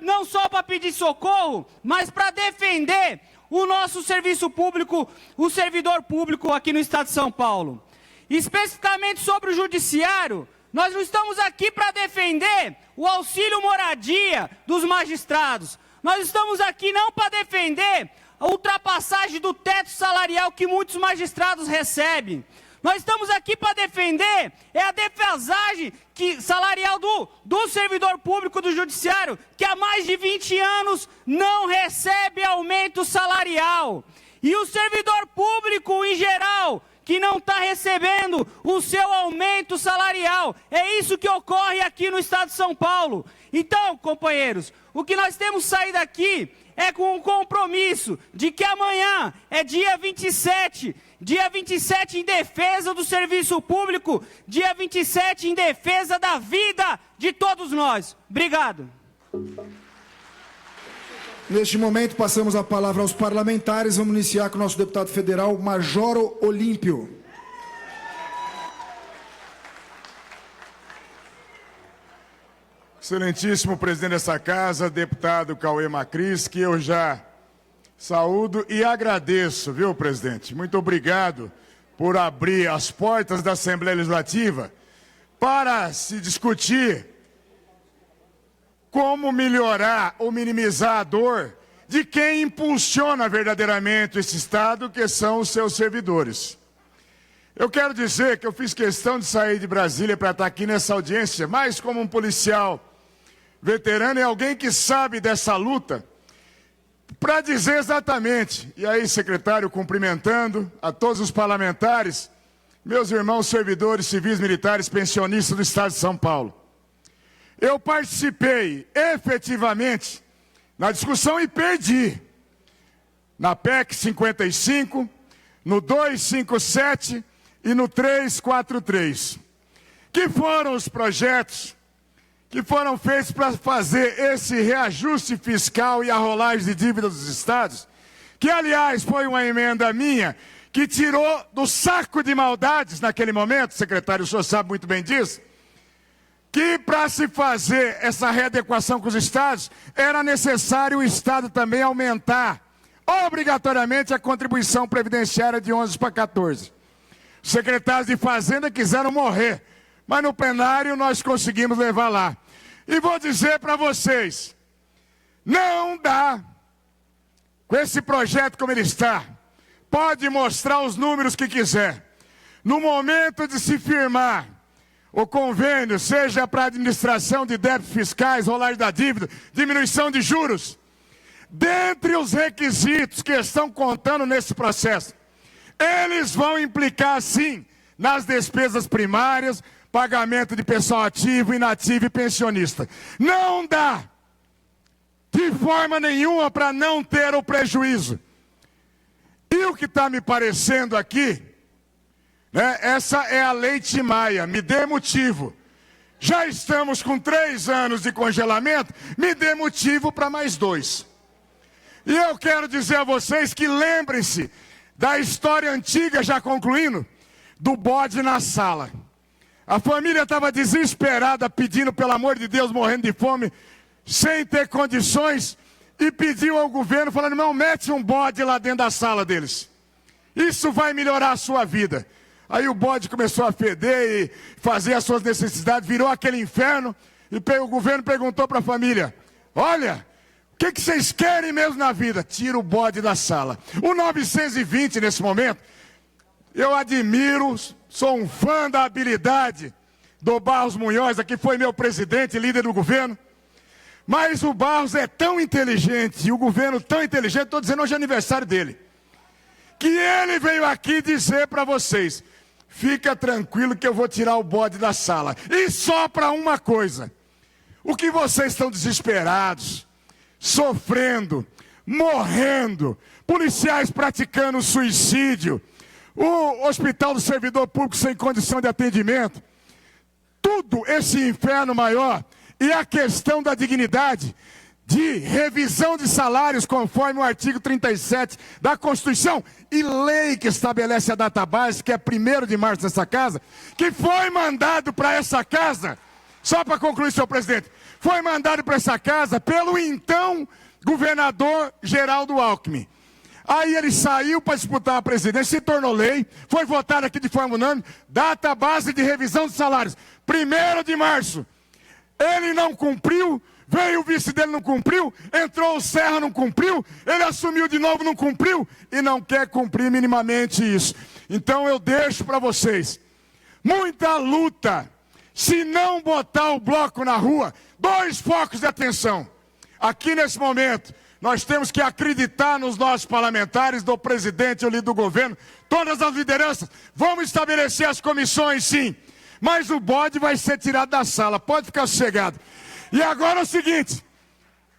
não só para pedir socorro, mas para defender o nosso serviço público, o servidor público aqui no Estado de São Paulo. Especificamente sobre o judiciário, nós não estamos aqui para defender o auxílio moradia dos magistrados. Nós estamos aqui não para defender a ultrapassagem do teto salarial que muitos magistrados recebem. Nós estamos aqui para defender a defasagem salarial do servidor público do judiciário, que há mais de 20 anos não recebe aumento salarial. E o servidor público em geral, que não está recebendo o seu aumento salarial. É isso que ocorre aqui no Estado de São Paulo. Então, companheiros, o que nós temos saído daqui é com um compromisso de que amanhã é dia 27, em defesa do serviço público, dia 27 em defesa da vida de todos nós. Obrigado. Neste momento, passamos a palavra aos parlamentares. Vamos iniciar com o nosso deputado federal, Majoro Olímpio. Excelentíssimo presidente dessa casa, deputado Cauê Macris, que eu já saúdo e agradeço, viu, presidente? Muito obrigado por abrir as portas da Assembleia Legislativa para se discutir como melhorar ou minimizar a dor de quem impulsiona verdadeiramente esse Estado, que são os seus servidores. Eu quero dizer que eu fiz questão de sair de Brasília para estar aqui nessa audiência, mais como um policial veterano e alguém que sabe dessa luta, para dizer exatamente, e aí, secretário, cumprimentando a todos os parlamentares, meus irmãos servidores civis militares pensionistas do Estado de São Paulo. Eu participei efetivamente na discussão e perdi na PEC 55, no 257 e no 343, que foram os projetos que foram feitos para fazer esse reajuste fiscal e a rolagem de dívidas dos estados, que, aliás, foi uma emenda minha, que tirou do saco de maldades naquele momento, secretário, o senhor sabe muito bem disso, que para se fazer essa readequação com os estados, era necessário o Estado também aumentar obrigatoriamente a contribuição previdenciária de 11 para 14. Os secretários de Fazenda quiseram morrer, mas no plenário nós conseguimos levar lá. E vou dizer para vocês, não dá, com esse projeto como ele está, pode mostrar os números que quiser. No momento de se firmar o convênio, seja para administração de débitos fiscais, rolagem da dívida, diminuição de juros, dentre os requisitos que estão contando nesse processo, eles vão implicar, sim, nas despesas primárias, pagamento de pessoal ativo, inativo e pensionista. Não dá, de forma nenhuma, para não ter o prejuízo. E o que está me parecendo aqui, né, essa é a Lei Tim Maia, me dê motivo. Já estamos com 3 anos de congelamento, me dê motivo para mais 2. E eu quero dizer a vocês que lembrem-se da história antiga, já concluindo, do bode na sala. A família estava desesperada, pedindo, pelo amor de Deus, morrendo de fome, sem ter condições, e pediu ao governo, falando, irmão, mete um bode lá dentro da sala deles. Isso vai melhorar a sua vida. Aí o bode começou a feder e fazer as suas necessidades, virou aquele inferno, e o governo perguntou para a família, olha, o que vocês querem mesmo na vida? Tira o bode da sala. O 920, nesse momento, eu admiro, sou um fã da habilidade do Barros Munhoz, que foi meu presidente, líder do governo. Mas o Barros é tão inteligente, e o governo tão inteligente, estou dizendo hoje é aniversário dele, que ele veio aqui dizer para vocês, fica tranquilo que eu vou tirar o bode da sala. E só para uma coisa, o que vocês estão desesperados, sofrendo, morrendo, policiais praticando suicídio, o Hospital do Servidor Público sem condição de atendimento, tudo esse inferno maior, e a questão da dignidade, de revisão de salários conforme o artigo 37 da Constituição, e lei que estabelece a database, que é 1º de março dessa casa, que foi mandado para essa casa, só para concluir, senhor presidente, foi mandado para essa casa pelo então governador Geraldo Alckmin. Aí ele saiu para disputar a presidência, se tornou lei, foi votado aqui de forma unânime, data base de revisão de salários, 1º de março. Ele não cumpriu, veio o vice dele, não cumpriu, entrou o Serra, não cumpriu, ele assumiu de novo, não cumpriu, e não quer cumprir minimamente isso. Então eu deixo para vocês, muita luta, se não botar o bloco na rua, 2 focos de atenção. Aqui nesse momento, nós temos que acreditar nos nossos parlamentares, do presidente, o líder do governo, todas as lideranças. Vamos estabelecer as comissões, sim. Mas o bode vai ser tirado da sala, pode ficar sossegado. E agora é o seguinte,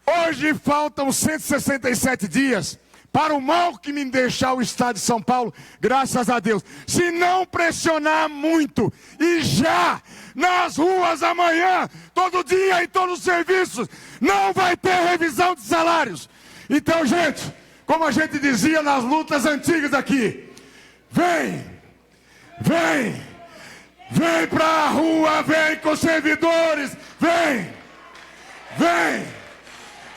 hoje faltam 167 dias para o Alckmin deixar o estado de São Paulo, graças a Deus. Se não pressionar muito, e já, nas ruas amanhã, todo dia, em todos os serviços, não vai ter revisão de salários. Então, gente, como a gente dizia nas lutas antigas aqui, vem, vem. Vem pra rua, vem com os servidores, vem, vem,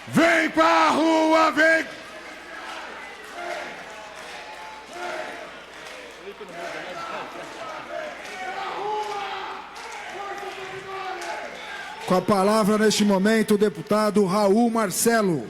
vem pra rua, vem. Com a palavra neste momento o deputado Raul Marcelo.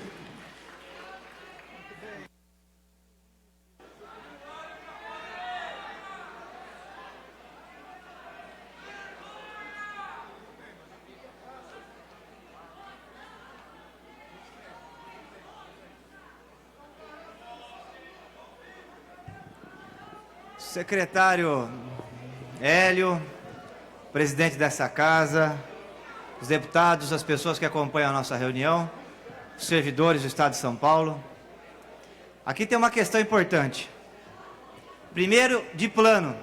Secretário Hélio, presidente dessa casa, os deputados, as pessoas que acompanham a nossa reunião, os servidores do Estado de São Paulo. Aqui tem uma questão importante. Primeiro, de plano.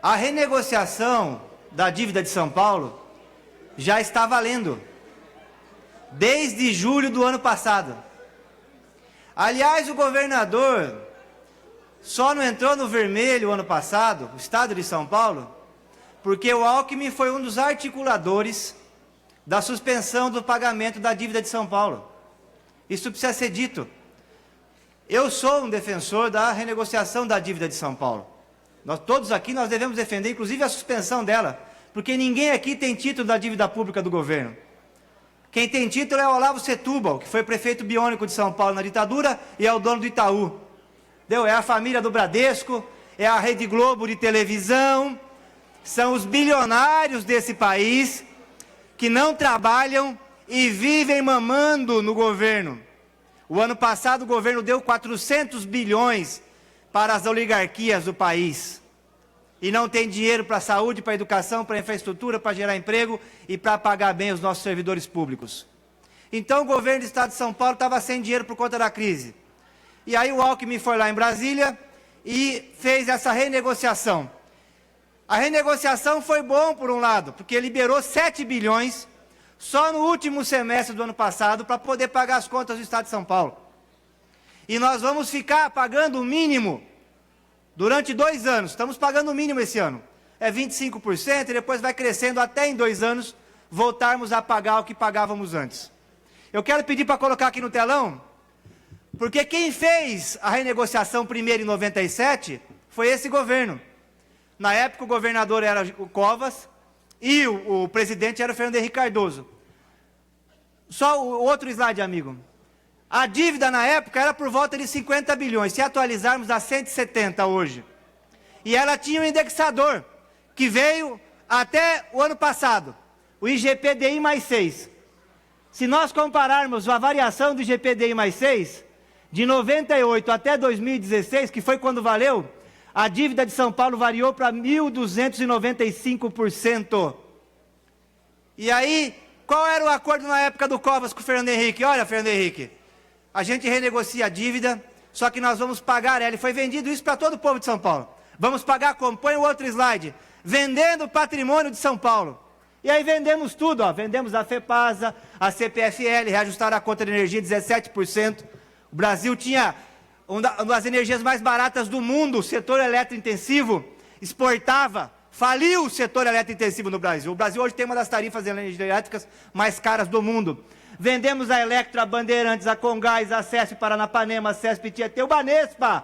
A renegociação da dívida de São Paulo já está valendo, desde julho do ano passado. Aliás, o governador só não entrou no vermelho ano passado, o Estado de São Paulo, porque o Alckmin foi um dos articuladores da suspensão do pagamento da dívida de São Paulo. Isso precisa ser dito. Eu sou um defensor da renegociação da dívida de São Paulo. Nós todos aqui nós devemos defender, inclusive, a suspensão dela, porque ninguém aqui tem título da dívida pública do governo. Quem tem título é o Olavo Setúbal, que foi prefeito biônico de São Paulo na ditadura e é o dono do Itaú. É a família do Bradesco, é a Rede Globo de televisão, são os bilionários desse país que não trabalham e vivem mamando no governo. O ano passado o governo deu 400 bilhões para as oligarquias do país. E não tem dinheiro para a saúde, para a educação, para a infraestrutura, para gerar emprego e para pagar bem os nossos servidores públicos. Então o governo do Estado de São Paulo estava sem dinheiro por conta da crise. E aí o Alckmin foi lá em Brasília e fez essa renegociação. A renegociação foi bom por um lado, porque liberou 7 bilhões só no último semestre do ano passado para poder pagar as contas do Estado de São Paulo. E nós vamos ficar pagando o mínimo durante 2 anos. Estamos pagando o mínimo esse ano. É 25% e depois vai crescendo até em 2 anos voltarmos a pagar o que pagávamos antes. Eu quero pedir para colocar aqui no telão, porque quem fez a renegociação primeiro em 97 foi esse governo. Na época o governador era o Covas e o presidente era o Fernando Henrique Cardoso. Só o outro slide, amigo. A dívida na época era por volta de 50 bilhões, se atualizarmos dá 170 hoje. E ela tinha um indexador, que veio até o ano passado, o IGPDI mais 6. Se nós compararmos a variação do IGPDI mais 6, de 98 até 2016, que foi quando valeu, a dívida de São Paulo variou para 1.295%. E aí, qual era o acordo na época do Covas com o Fernando Henrique? Olha, Fernando Henrique, a gente renegocia a dívida, só que nós vamos pagar ela. E foi vendido isso para todo o povo de São Paulo. Vamos pagar, acompanha o outro slide, vendendo o patrimônio de São Paulo. E aí vendemos tudo, ó. Vendemos a FEPASA, a CPFL, reajustaram a conta de energia 17%. O Brasil tinha uma das energias mais baratas do mundo, o setor eletrointensivo exportava, faliu o setor eletrointensivo no Brasil. O Brasil hoje tem uma das tarifas elétricas mais caras do mundo. Vendemos a Electra, a Bandeirantes, a Congás, a CESP Paranapanema, a CESP Tietê, o Banespa,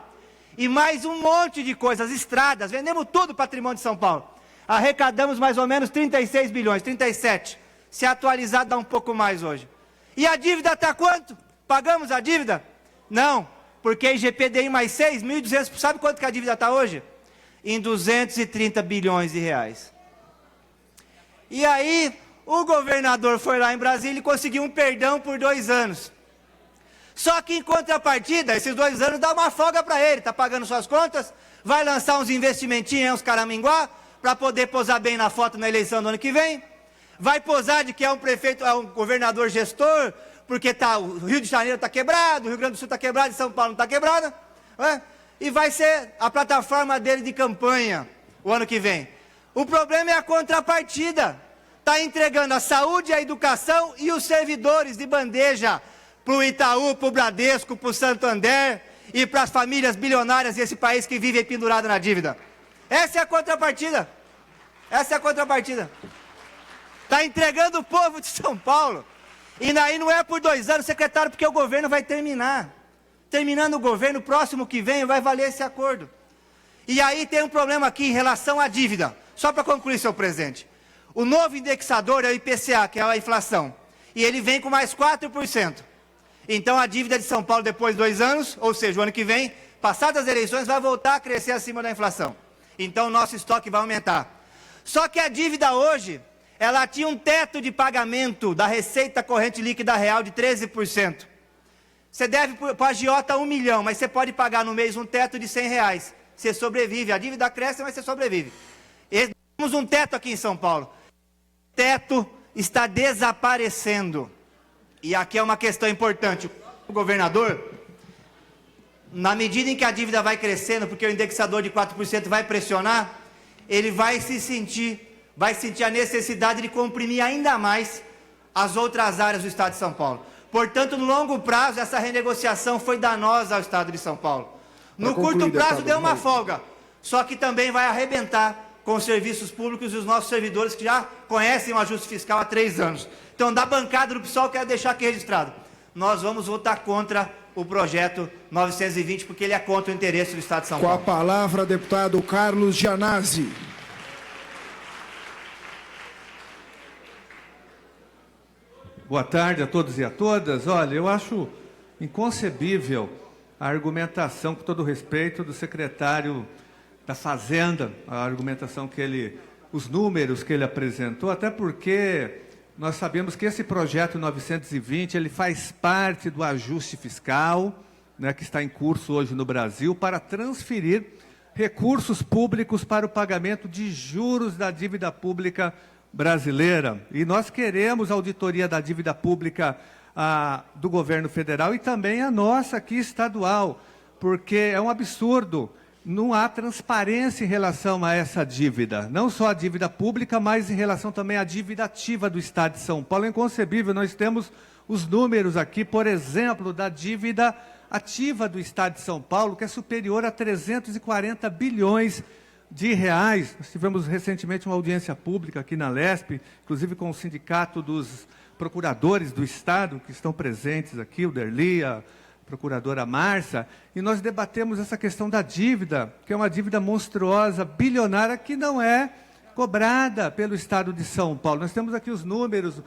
e mais um monte de coisas, estradas, vendemos tudo o patrimônio de São Paulo. Arrecadamos mais ou menos 36 bilhões, 37. Se atualizar dá um pouco mais hoje. E a dívida está quanto? Pagamos a dívida? Não, porque IGPDI mais 6, 1.200, sabe quanto que a dívida está hoje? Em 230 bilhões de reais. E aí, o governador foi lá em Brasília e conseguiu um perdão por 2 anos. Só que em contrapartida, esses 2 anos dá uma folga para ele, está pagando suas contas, vai lançar uns investimentinhos, uns caraminguá, para poder posar bem na foto na eleição do ano que vem, vai posar de que é um prefeito, é um governador gestor, porque o Rio de Janeiro está quebrado, o Rio Grande do Sul está quebrado, e São Paulo não está quebrado, né? E vai ser a plataforma dele de campanha o ano que vem. O problema é a contrapartida, está entregando a saúde, a educação e os servidores de bandeja para o Itaú, para o Bradesco, para o Santander e para as famílias bilionárias desse país que vivem penduradas na dívida. Essa é a contrapartida. Essa é a contrapartida. Está entregando o povo de São Paulo. E daí não é por 2 anos, secretário, porque o governo vai terminar. Terminando o governo, próximo que vem vai valer esse acordo. E aí tem um problema aqui em relação à dívida. Só para concluir, senhor presidente. O novo indexador é o IPCA, que é a inflação. E ele vem com mais 4%. Então a dívida de São Paulo depois de 2 anos, ou seja, o ano que vem, passadas as eleições, vai voltar a crescer acima da inflação. Então o nosso estoque vai aumentar. Só que a dívida hoje, ela tinha um teto de pagamento da receita corrente líquida real de 13%. Você deve para a agiota 1 milhão, mas você pode pagar no mês um teto de R$100. Você sobrevive, a dívida cresce, mas você sobrevive. Temos um teto aqui em São Paulo. O teto está desaparecendo. E aqui é uma questão importante. O governador, na medida em que a dívida vai crescendo, porque o indexador de 4% vai pressionar, ele vai sentir a necessidade de comprimir ainda mais as outras áreas do Estado de São Paulo. Portanto, no longo prazo, essa renegociação foi danosa ao Estado de São Paulo. No curto prazo, deu uma folga, só que também vai arrebentar com os serviços públicos e os nossos servidores que já conhecem o ajuste fiscal há 3 anos. Então, da bancada do PSOL, quero deixar aqui registrado. Nós vamos votar contra o projeto 920, porque ele é contra o interesse do Estado de São Paulo. Com a palavra, deputado Carlos Gianazzi. Boa tarde a todos e a todas. Olha, eu acho inconcebível a argumentação, com todo respeito, do secretário da Fazenda, a argumentação os números que ele apresentou, até porque nós sabemos que esse projeto 920, ele faz parte do ajuste fiscal, né, que está em curso hoje no Brasil, para transferir recursos públicos para o pagamento de juros da dívida pública brasileira. E nós queremos a auditoria da dívida pública do governo federal e também a nossa aqui estadual, porque é um absurdo. Não há transparência em relação a essa dívida. Não só a dívida pública, mas em relação também à dívida ativa do Estado de São Paulo. É inconcebível. Nós temos os números aqui, por exemplo, da dívida ativa do Estado de São Paulo, que é superior a 340 bilhões de reais. Nós tivemos recentemente uma audiência pública aqui na Lesp, inclusive com o Sindicato dos Procuradores do Estado, que estão presentes aqui, o Derli, a procuradora Márcia, e nós debatemos essa questão da dívida, que é uma dívida monstruosa, bilionária, que não é cobrada pelo Estado de São Paulo. Nós temos aqui os números,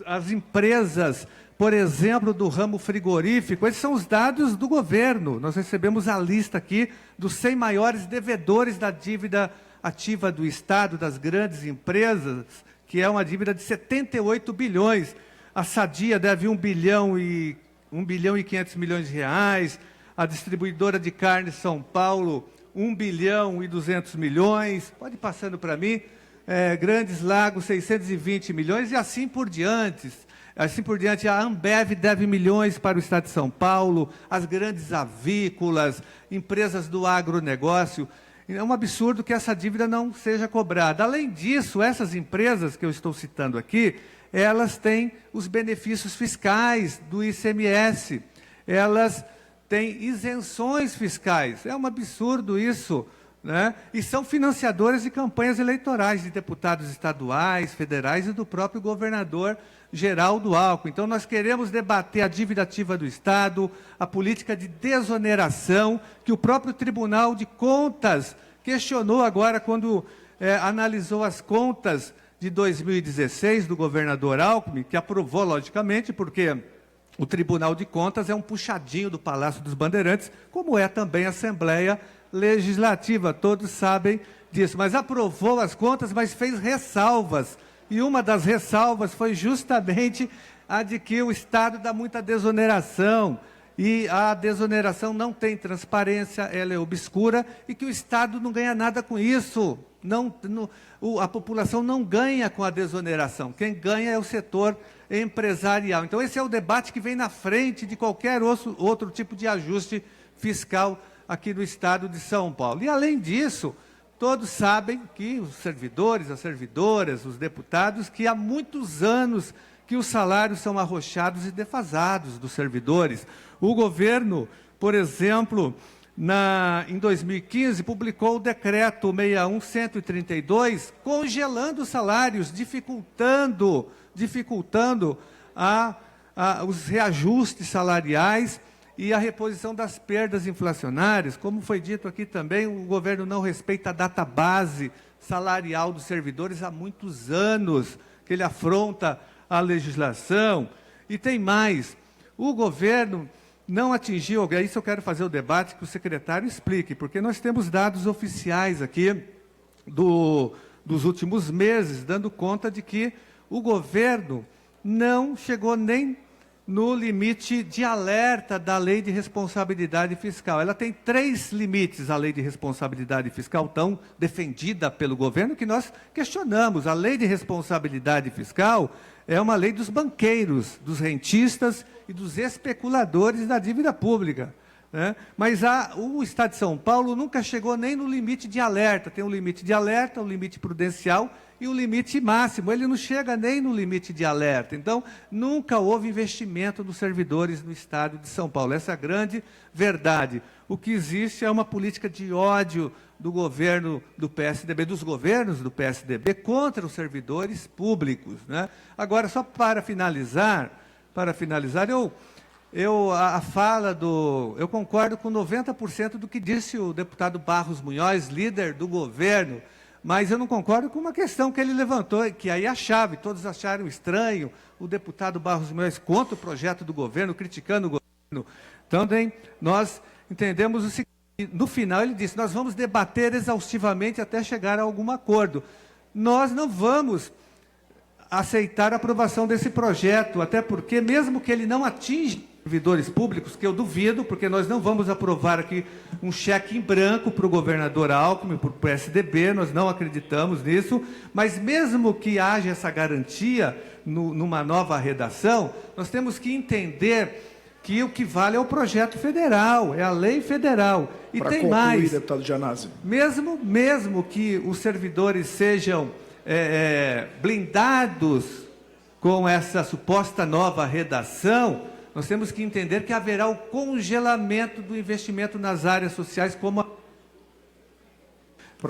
as empresas, por exemplo, do ramo frigorífico, esses são os dados do governo. Nós recebemos a lista aqui dos 100 maiores devedores da dívida ativa do Estado, das grandes empresas, que é uma dívida de 78 bilhões. A Sadia deve 1 bilhão e 500 milhões de reais, a distribuidora de carne São Paulo, 1 bilhão e 200 milhões, pode ir passando para mim, Grandes Lagos, 620 milhões, e assim por diante. Assim por diante, a Ambev deve milhões para o Estado de São Paulo, as grandes avícolas, empresas do agronegócio. É um absurdo que essa dívida não seja cobrada. Além disso, essas empresas que eu estou citando aqui, elas têm os benefícios fiscais do ICMS, elas têm isenções fiscais. É um absurdo isso, né? E são financiadoras de campanhas eleitorais de deputados estaduais, federais e do próprio governador Geraldo Alckmin. Então, nós queremos debater a dívida ativa do Estado, a política de desoneração, que o próprio Tribunal de Contas questionou agora quando analisou as contas de 2016 do governador Alckmin, que aprovou, logicamente, porque o Tribunal de Contas é um puxadinho do Palácio dos Bandeirantes, como é também a Assembleia Legislativa, todos sabem disso. Mas aprovou as contas, mas fez ressalvas. E uma das ressalvas foi justamente a de que o Estado dá muita desoneração, e a desoneração não tem transparência, ela é obscura, e que o Estado não ganha nada com isso. A população não ganha com a desoneração, quem ganha é o setor empresarial. Então, esse é o debate que vem na frente de qualquer outro tipo de ajuste fiscal aqui do Estado de São Paulo. E, além disso, todos sabem que os servidores, as servidoras, os deputados, que há muitos anos que os salários são arrochados e defasados dos servidores. O governo, por exemplo, em 2015, publicou o decreto 61.132, congelando os salários, dificultando os reajustes salariais e a reposição das perdas inflacionárias. Como foi dito aqui também, o governo não respeita a database salarial dos servidores há muitos anos, que ele afronta a legislação. E tem mais, o governo não atingiu, isso eu quero fazer o debate, que o secretário explique, porque nós temos dados oficiais aqui dos últimos meses, dando conta de que o governo não chegou nem no limite de alerta da Lei de Responsabilidade Fiscal. Ela tem 3 limites, a Lei de Responsabilidade Fiscal, tão defendida pelo governo, que nós questionamos. A Lei de Responsabilidade Fiscal é uma lei dos banqueiros, dos rentistas e dos especuladores da dívida pública, né? Mas o Estado de São Paulo nunca chegou nem no limite de alerta. Tem um limite de alerta, um limite prudencial e um limite máximo. Ele não chega nem no limite de alerta. Então, nunca houve investimento dos servidores no Estado de São Paulo. Essa é a grande verdade. O que existe é uma política de ódio do governo do PSDB, dos governos do PSDB, contra os servidores públicos, né? Agora, só para finalizar, eu concordo com 90% do que disse o deputado Barros Munhoz, líder do governo, mas eu não concordo com uma questão que ele levantou, que aí é a chave. Todos acharam estranho o deputado Barros Munhoz contra o projeto do governo, criticando o governo. Também nós entendemos o seguinte: no final ele disse, nós vamos debater exaustivamente até chegar a algum acordo. Nós não vamos aceitar a aprovação desse projeto, até porque, mesmo que ele não atinja servidores públicos, que eu duvido, porque nós não vamos aprovar aqui um cheque em branco para o governador Alckmin, para o PSDB, nós não acreditamos nisso, mas mesmo que haja essa garantia numa nova redação, nós temos que entender que o que vale é o projeto federal, é a lei federal. E Para tem concluir, mais, deputado Janazzi. mesmo que os servidores sejam blindados com essa suposta nova redação, nós temos que entender que haverá o congelamento do investimento nas áreas sociais,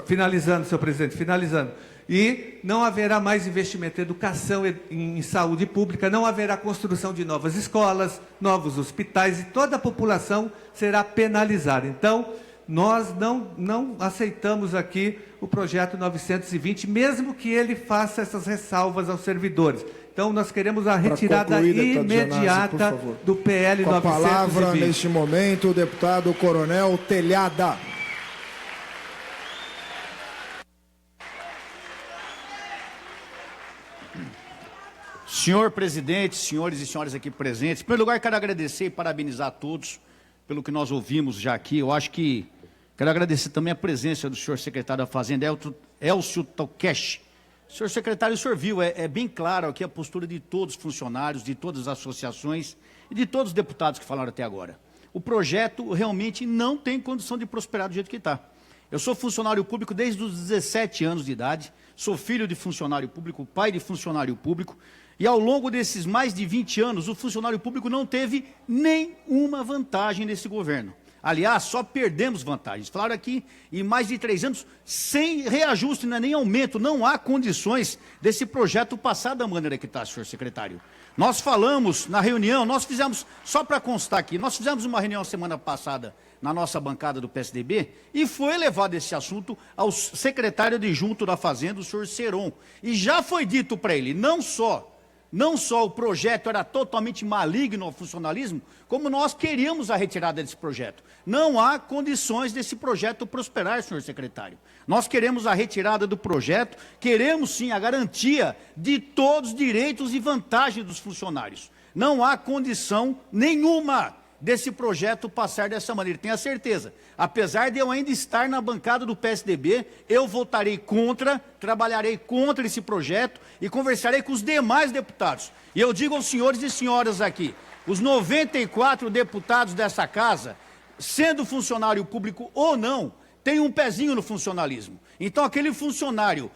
finalizando, senhor presidente, finalizando. E não haverá mais investimento em educação, em saúde pública, não haverá construção de novas escolas, novos hospitais, e toda a população será penalizada. Então, nós não aceitamos aqui o projeto 920, mesmo que ele faça essas ressalvas aos servidores. Então, nós queremos a retirada imediata Janazzi, do PL 920. Com a palavra, neste momento, o deputado Coronel Telhada. Senhor presidente, senhores e senhoras aqui presentes, em primeiro lugar, quero agradecer e parabenizar a todos pelo que nós ouvimos já aqui. Eu acho que quero agradecer também a presença do senhor secretário da Fazenda, Elcio Tokeshi. Senhor secretário, o senhor viu, é bem claro aqui a postura de todos os funcionários, de todas as associações e de todos os deputados que falaram até agora. O projeto realmente não tem condição de prosperar do jeito que está. Eu sou funcionário público desde os 17 anos de idade, sou filho de funcionário público, pai de funcionário público, e ao longo desses mais de 20 anos, o funcionário público não teve nenhuma vantagem nesse governo. Aliás, só perdemos vantagens. Falaram aqui, em mais de 3 anos, sem reajuste, não é nem aumento, não há condições desse projeto passar da maneira que está, senhor secretário. Nós falamos na reunião, nós fizemos, só para constar aqui, nós fizemos uma reunião semana passada na nossa bancada do PSDB e foi levado esse assunto ao secretário adjunto da Fazenda, o senhor Seron. E já foi dito para ele, não só o projeto era totalmente maligno ao funcionalismo, como nós queríamos a retirada desse projeto. Não há condições desse projeto prosperar, senhor secretário. Nós queremos a retirada do projeto, queremos sim a garantia de todos os direitos e vantagens dos funcionários. Não há condição nenhuma desse projeto passar dessa maneira, tenha certeza. Apesar de eu ainda estar na bancada do PSDB, eu votarei contra, trabalharei contra esse projeto e conversarei com os demais deputados. E eu digo aos senhores e senhoras aqui, os 94 deputados dessa casa, sendo funcionário público ou não, tem um pezinho no funcionalismo. Então aquele funcionário,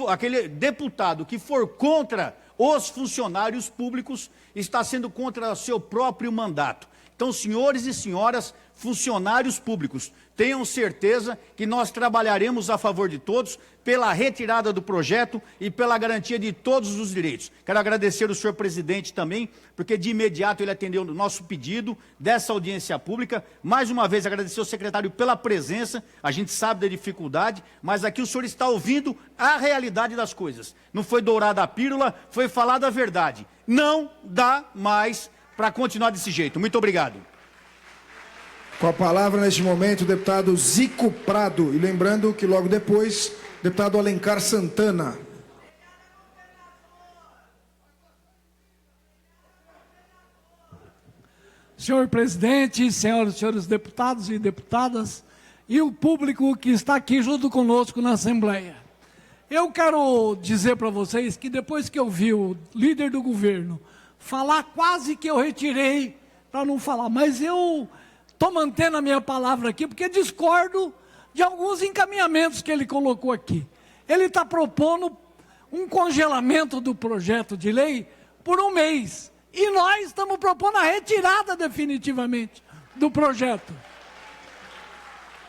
aquele deputado que for contra os funcionários públicos, está sendo contra o seu próprio mandato. Então, senhores e senhoras, funcionários públicos, tenham certeza que nós trabalharemos a favor de todos, pela retirada do projeto e pela garantia de todos os direitos. Quero agradecer o senhor presidente também, porque de imediato ele atendeu o nosso pedido dessa audiência pública. Mais uma vez, agradecer ao secretário pela presença, a gente sabe da dificuldade, mas aqui o senhor está ouvindo a realidade das coisas. Não foi dourada a pílula, foi falada a verdade. Não dá mais para continuar desse jeito. Muito obrigado. Com a palavra, neste momento, o deputado Zico Prado. E lembrando que logo depois, o deputado Alencar Santana. Senhor presidente, senhoras e senhores deputados e deputadas, e o público que está aqui junto conosco na Assembleia. Eu quero dizer para vocês que depois que eu vi o líder do governo falar, quase que eu retirei para não falar, mas eu estou mantendo a minha palavra aqui, porque discordo de alguns encaminhamentos que ele colocou aqui. Ele está propondo um congelamento do projeto de lei por 1 mês, e nós estamos propondo a retirada definitivamente do projeto.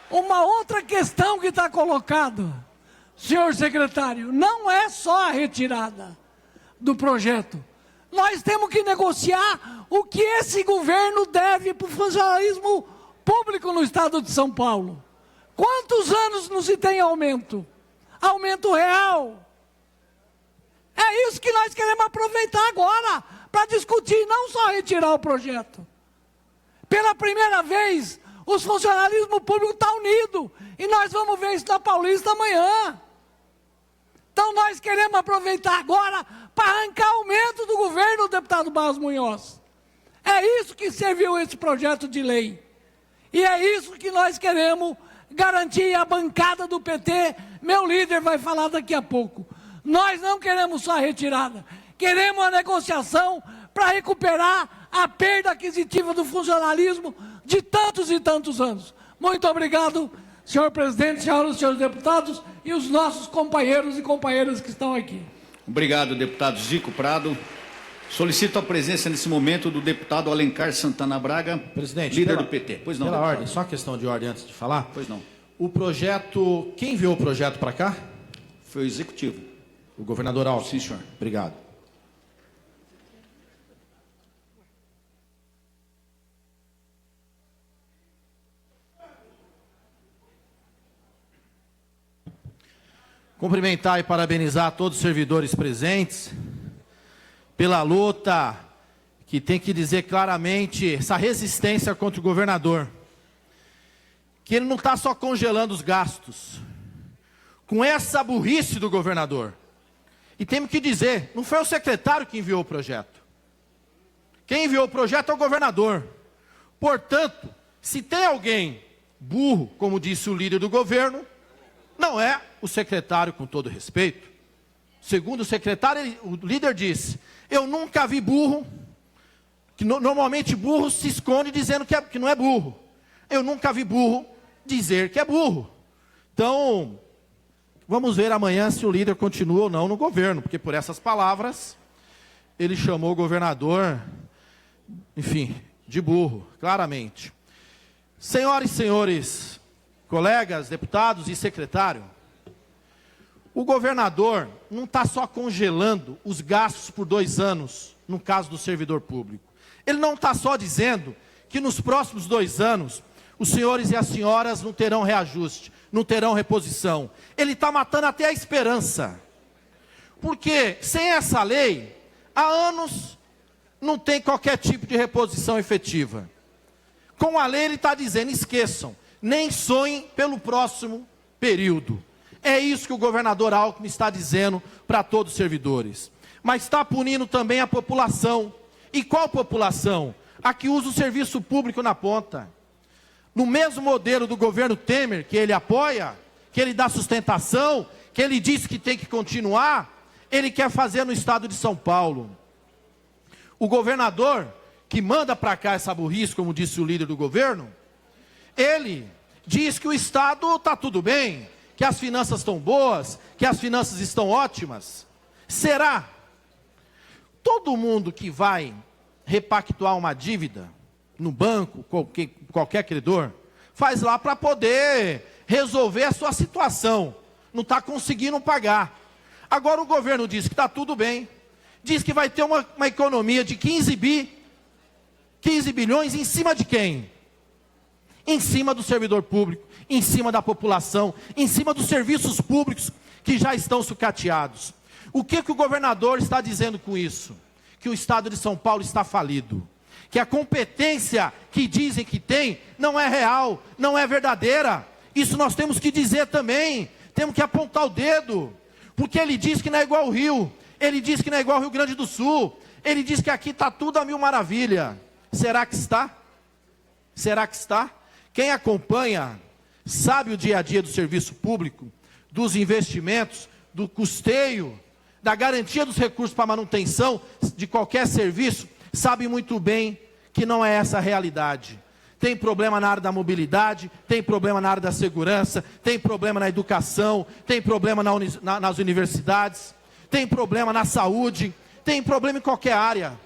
Uma outra questão que está colocada, senhor secretário, não é só a retirada do projeto. Nós temos que negociar o que esse governo deve para o funcionalismo público no estado de São Paulo. Quantos anos não se tem aumento? Aumento real. É isso que nós queremos aproveitar agora, para discutir, não só retirar o projeto. Pela primeira vez, o funcionalismo público está unido, e nós vamos ver isso na Paulista amanhã. Então nós queremos aproveitar agora para arrancar aumento do governo, deputado Barros Munhoz. É isso que serviu esse projeto de lei. E é isso que nós queremos garantir. A bancada do PT, meu líder vai falar daqui a pouco. Nós não queremos só a retirada, queremos a negociação para recuperar a perda aquisitiva do funcionalismo de tantos e tantos anos. Muito obrigado, senhor presidente, senhoras e senhores deputados e os nossos companheiros e companheiras que estão aqui. Obrigado, deputado Zico Prado. Solicito a presença nesse momento do deputado Alencar Santana Braga, presidente, líder do PT. Pois não, pela deputado. ordem, só questão de ordem antes de falar. Pois não. O projeto, quem enviou o projeto para cá? Foi o executivo. O governador Alckmin? Sim, senhor. Obrigado. Cumprimentar e parabenizar todos os servidores presentes pela luta, que tem que dizer claramente essa resistência contra o governador. Que ele não está só congelando os gastos, com essa burrice do governador. E temos que dizer, não foi o secretário que enviou o projeto. Quem enviou o projeto é o governador. Portanto, se tem alguém burro, como disse o líder do governo, não é o secretário, com todo respeito. Segundo o secretário, o líder disse, eu nunca vi burro, que normalmente burro se esconde dizendo que não é burro. Eu nunca vi burro dizer que é burro. Então, vamos ver amanhã se o líder continua ou não no governo, porque por essas palavras, ele chamou o governador, enfim, de burro, claramente. Senhoras e senhores, colegas, deputados e secretário, o governador não está só congelando os gastos por 2 anos, no caso do servidor público. Ele não está só dizendo que nos próximos 2 anos, os senhores e as senhoras não terão reajuste, não terão reposição. Ele está matando até a esperança. Porque sem essa lei, há anos não tem qualquer tipo de reposição efetiva. Com a lei ele está dizendo, esqueçam, nem sonhem pelo próximo período. É isso que o governador Alckmin está dizendo para todos os servidores. Mas está punindo também a população. E qual população? A que usa o serviço público na ponta. No mesmo modelo do governo Temer, que ele apoia, que ele dá sustentação, que ele diz que tem que continuar, ele quer fazer no estado de São Paulo. O governador, que manda para cá essa burrice, como disse o líder do governo, ele diz que o estado está tudo bem, que as finanças estão boas, que as finanças estão ótimas. Será? Todo mundo que vai repactuar uma dívida no banco, qualquer credor, faz lá para poder resolver a sua situação. Não está conseguindo pagar. Agora o governo diz que está tudo bem. Diz que vai ter uma economia de 15 bilhões em cima de quem? Em cima do servidor público, em cima da população, em cima dos serviços públicos que já estão sucateados. O que o governador está dizendo com isso? Que o estado de São Paulo está falido. Que a competência que dizem que tem não é real, não é verdadeira. Isso nós temos que dizer também. Temos que apontar o dedo. Porque ele diz que não é igual ao Rio. Ele diz que não é igual ao Rio Grande do Sul. Ele diz que aqui está tudo a mil maravilha. Será que está? Será que está? Quem acompanha, sabe o dia a dia do serviço público, dos investimentos, do custeio, da garantia dos recursos para manutenção de qualquer serviço, sabe muito bem que não é essa a realidade. Tem problema na área da mobilidade, tem problema na área da segurança, tem problema na educação, tem problema nas universidades, tem problema na saúde, tem problema em qualquer área.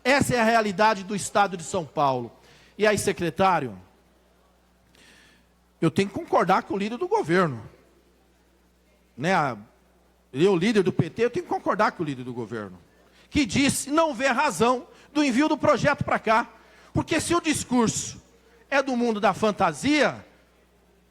Essa é a realidade do estado de São Paulo. E aí, secretário, eu tenho que concordar com o líder do governo. Ele é o líder do PT, eu tenho que concordar com o líder do governo. Que disse não vê razão do envio do projeto para cá. Porque se o discurso é do mundo da fantasia,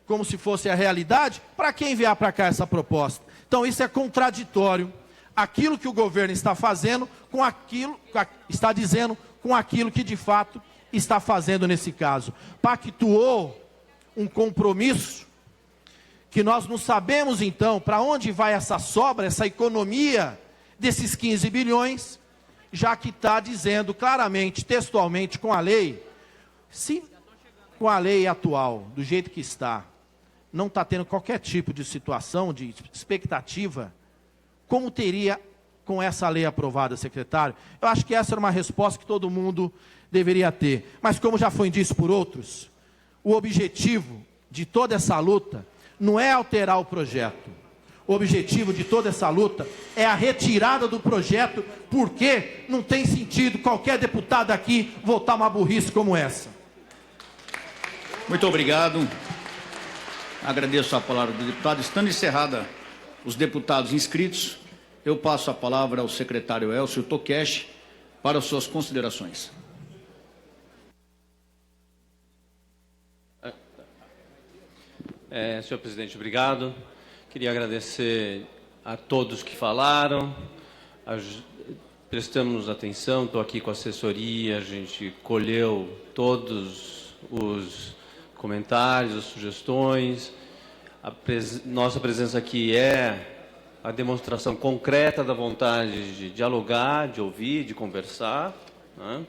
como se fosse a realidade, para que enviar para cá essa proposta? Então isso é contraditório. Aquilo que o governo está fazendo com aquilo, está dizendo com aquilo que de fato está fazendo nesse caso. Pactuou um compromisso que nós não sabemos então para onde vai essa sobra, essa economia desses 15 bilhões, já que está dizendo claramente, textualmente, com a lei, se com a lei atual, do jeito que está, não está tendo qualquer tipo de situação, de expectativa, como teria com essa lei aprovada, secretário? Eu acho que essa era uma resposta que todo mundo deveria ter. Mas como já foi dito por outros, o objetivo de toda essa luta não é alterar o projeto. O objetivo de toda essa luta é a retirada do projeto, porque não tem sentido qualquer deputado aqui votar uma burrice como essa. Muito obrigado. Agradeço a palavra do deputado. Estando encerrada os deputados inscritos, eu passo a palavra ao secretário Elcio Tokeshi para as suas considerações. Senhor presidente, obrigado. Queria agradecer a todos que falaram. Prestamos atenção, estou aqui com a assessoria, a gente colheu todos os comentários, as sugestões. Nossa presença aqui é a demonstração concreta da vontade de dialogar, de ouvir, de conversar, né?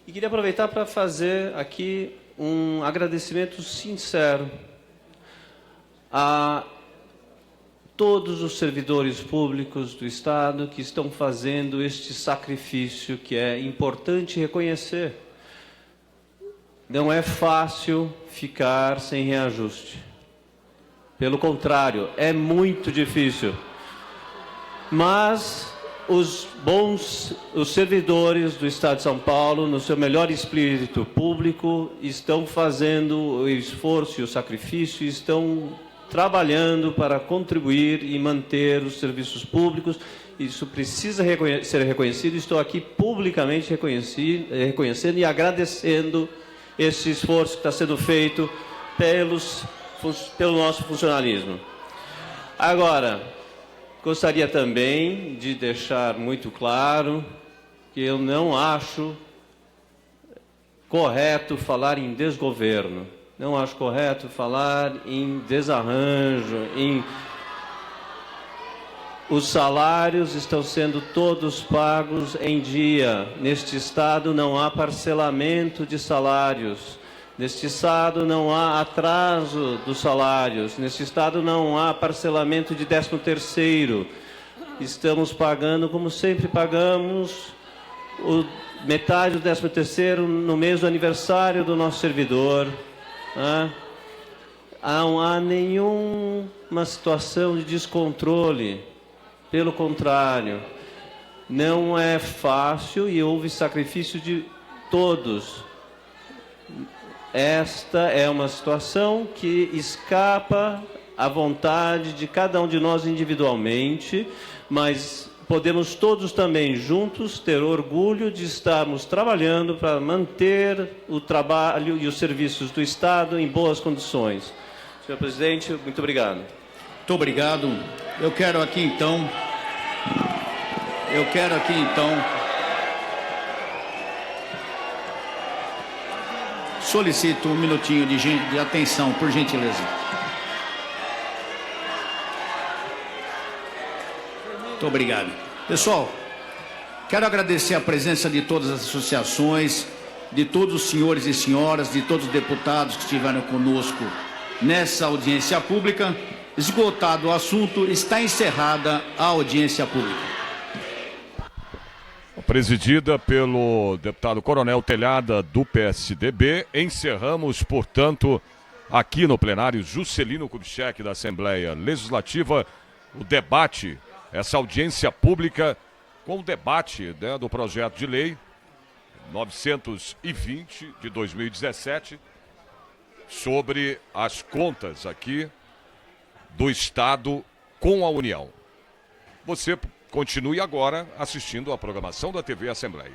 E queria aproveitar para fazer aqui um agradecimento sincero a todos os servidores públicos do Estado que estão fazendo este sacrifício que é importante reconhecer. Não é fácil ficar sem reajuste. Pelo contrário, é muito difícil. Mas os servidores do Estado de São Paulo, no seu melhor espírito público, estão fazendo o esforço e o sacrifício, estão trabalhando para contribuir e manter os serviços públicos. Isso precisa ser reconhecido. Estou aqui publicamente reconhecendo e agradecendo esse esforço que está sendo feito pelo nosso funcionalismo. Agora, gostaria também de deixar muito claro que eu não acho correto falar em desgoverno. Não acho correto falar em desarranjo, Os salários estão sendo todos pagos em dia. Neste Estado não há parcelamento de salários. Neste Estado não há atraso dos salários. Neste Estado não há parcelamento de 13º. Estamos pagando, como sempre pagamos, metade do 13º no mês do aniversário do nosso servidor. Não há nenhuma situação de descontrole. Pelo contrário, não é fácil e houve sacrifício de todos. Esta é uma situação que escapa à vontade de cada um de nós individualmente, mas podemos todos também juntos ter orgulho de estarmos trabalhando para manter o trabalho e os serviços do Estado em boas condições. Senhor presidente, muito obrigado. Muito obrigado. Eu quero aqui então solicito um minutinho de atenção, por gentileza. Muito obrigado. Pessoal, quero agradecer a presença de todas as associações, de todos os senhores e senhoras, de todos os deputados que estiveram conosco nessa audiência pública. Esgotado o assunto, está encerrada a audiência pública. Presidida pelo deputado Coronel Telhada, do PSDB. Encerramos, portanto, aqui no plenário Juscelino Kubitschek da Assembleia Legislativa, o debate, essa audiência pública com o debate, né, do projeto de lei 920 de 2017 sobre as contas aqui do Estado com a União. Você continue agora assistindo a programação da TV Assembleia.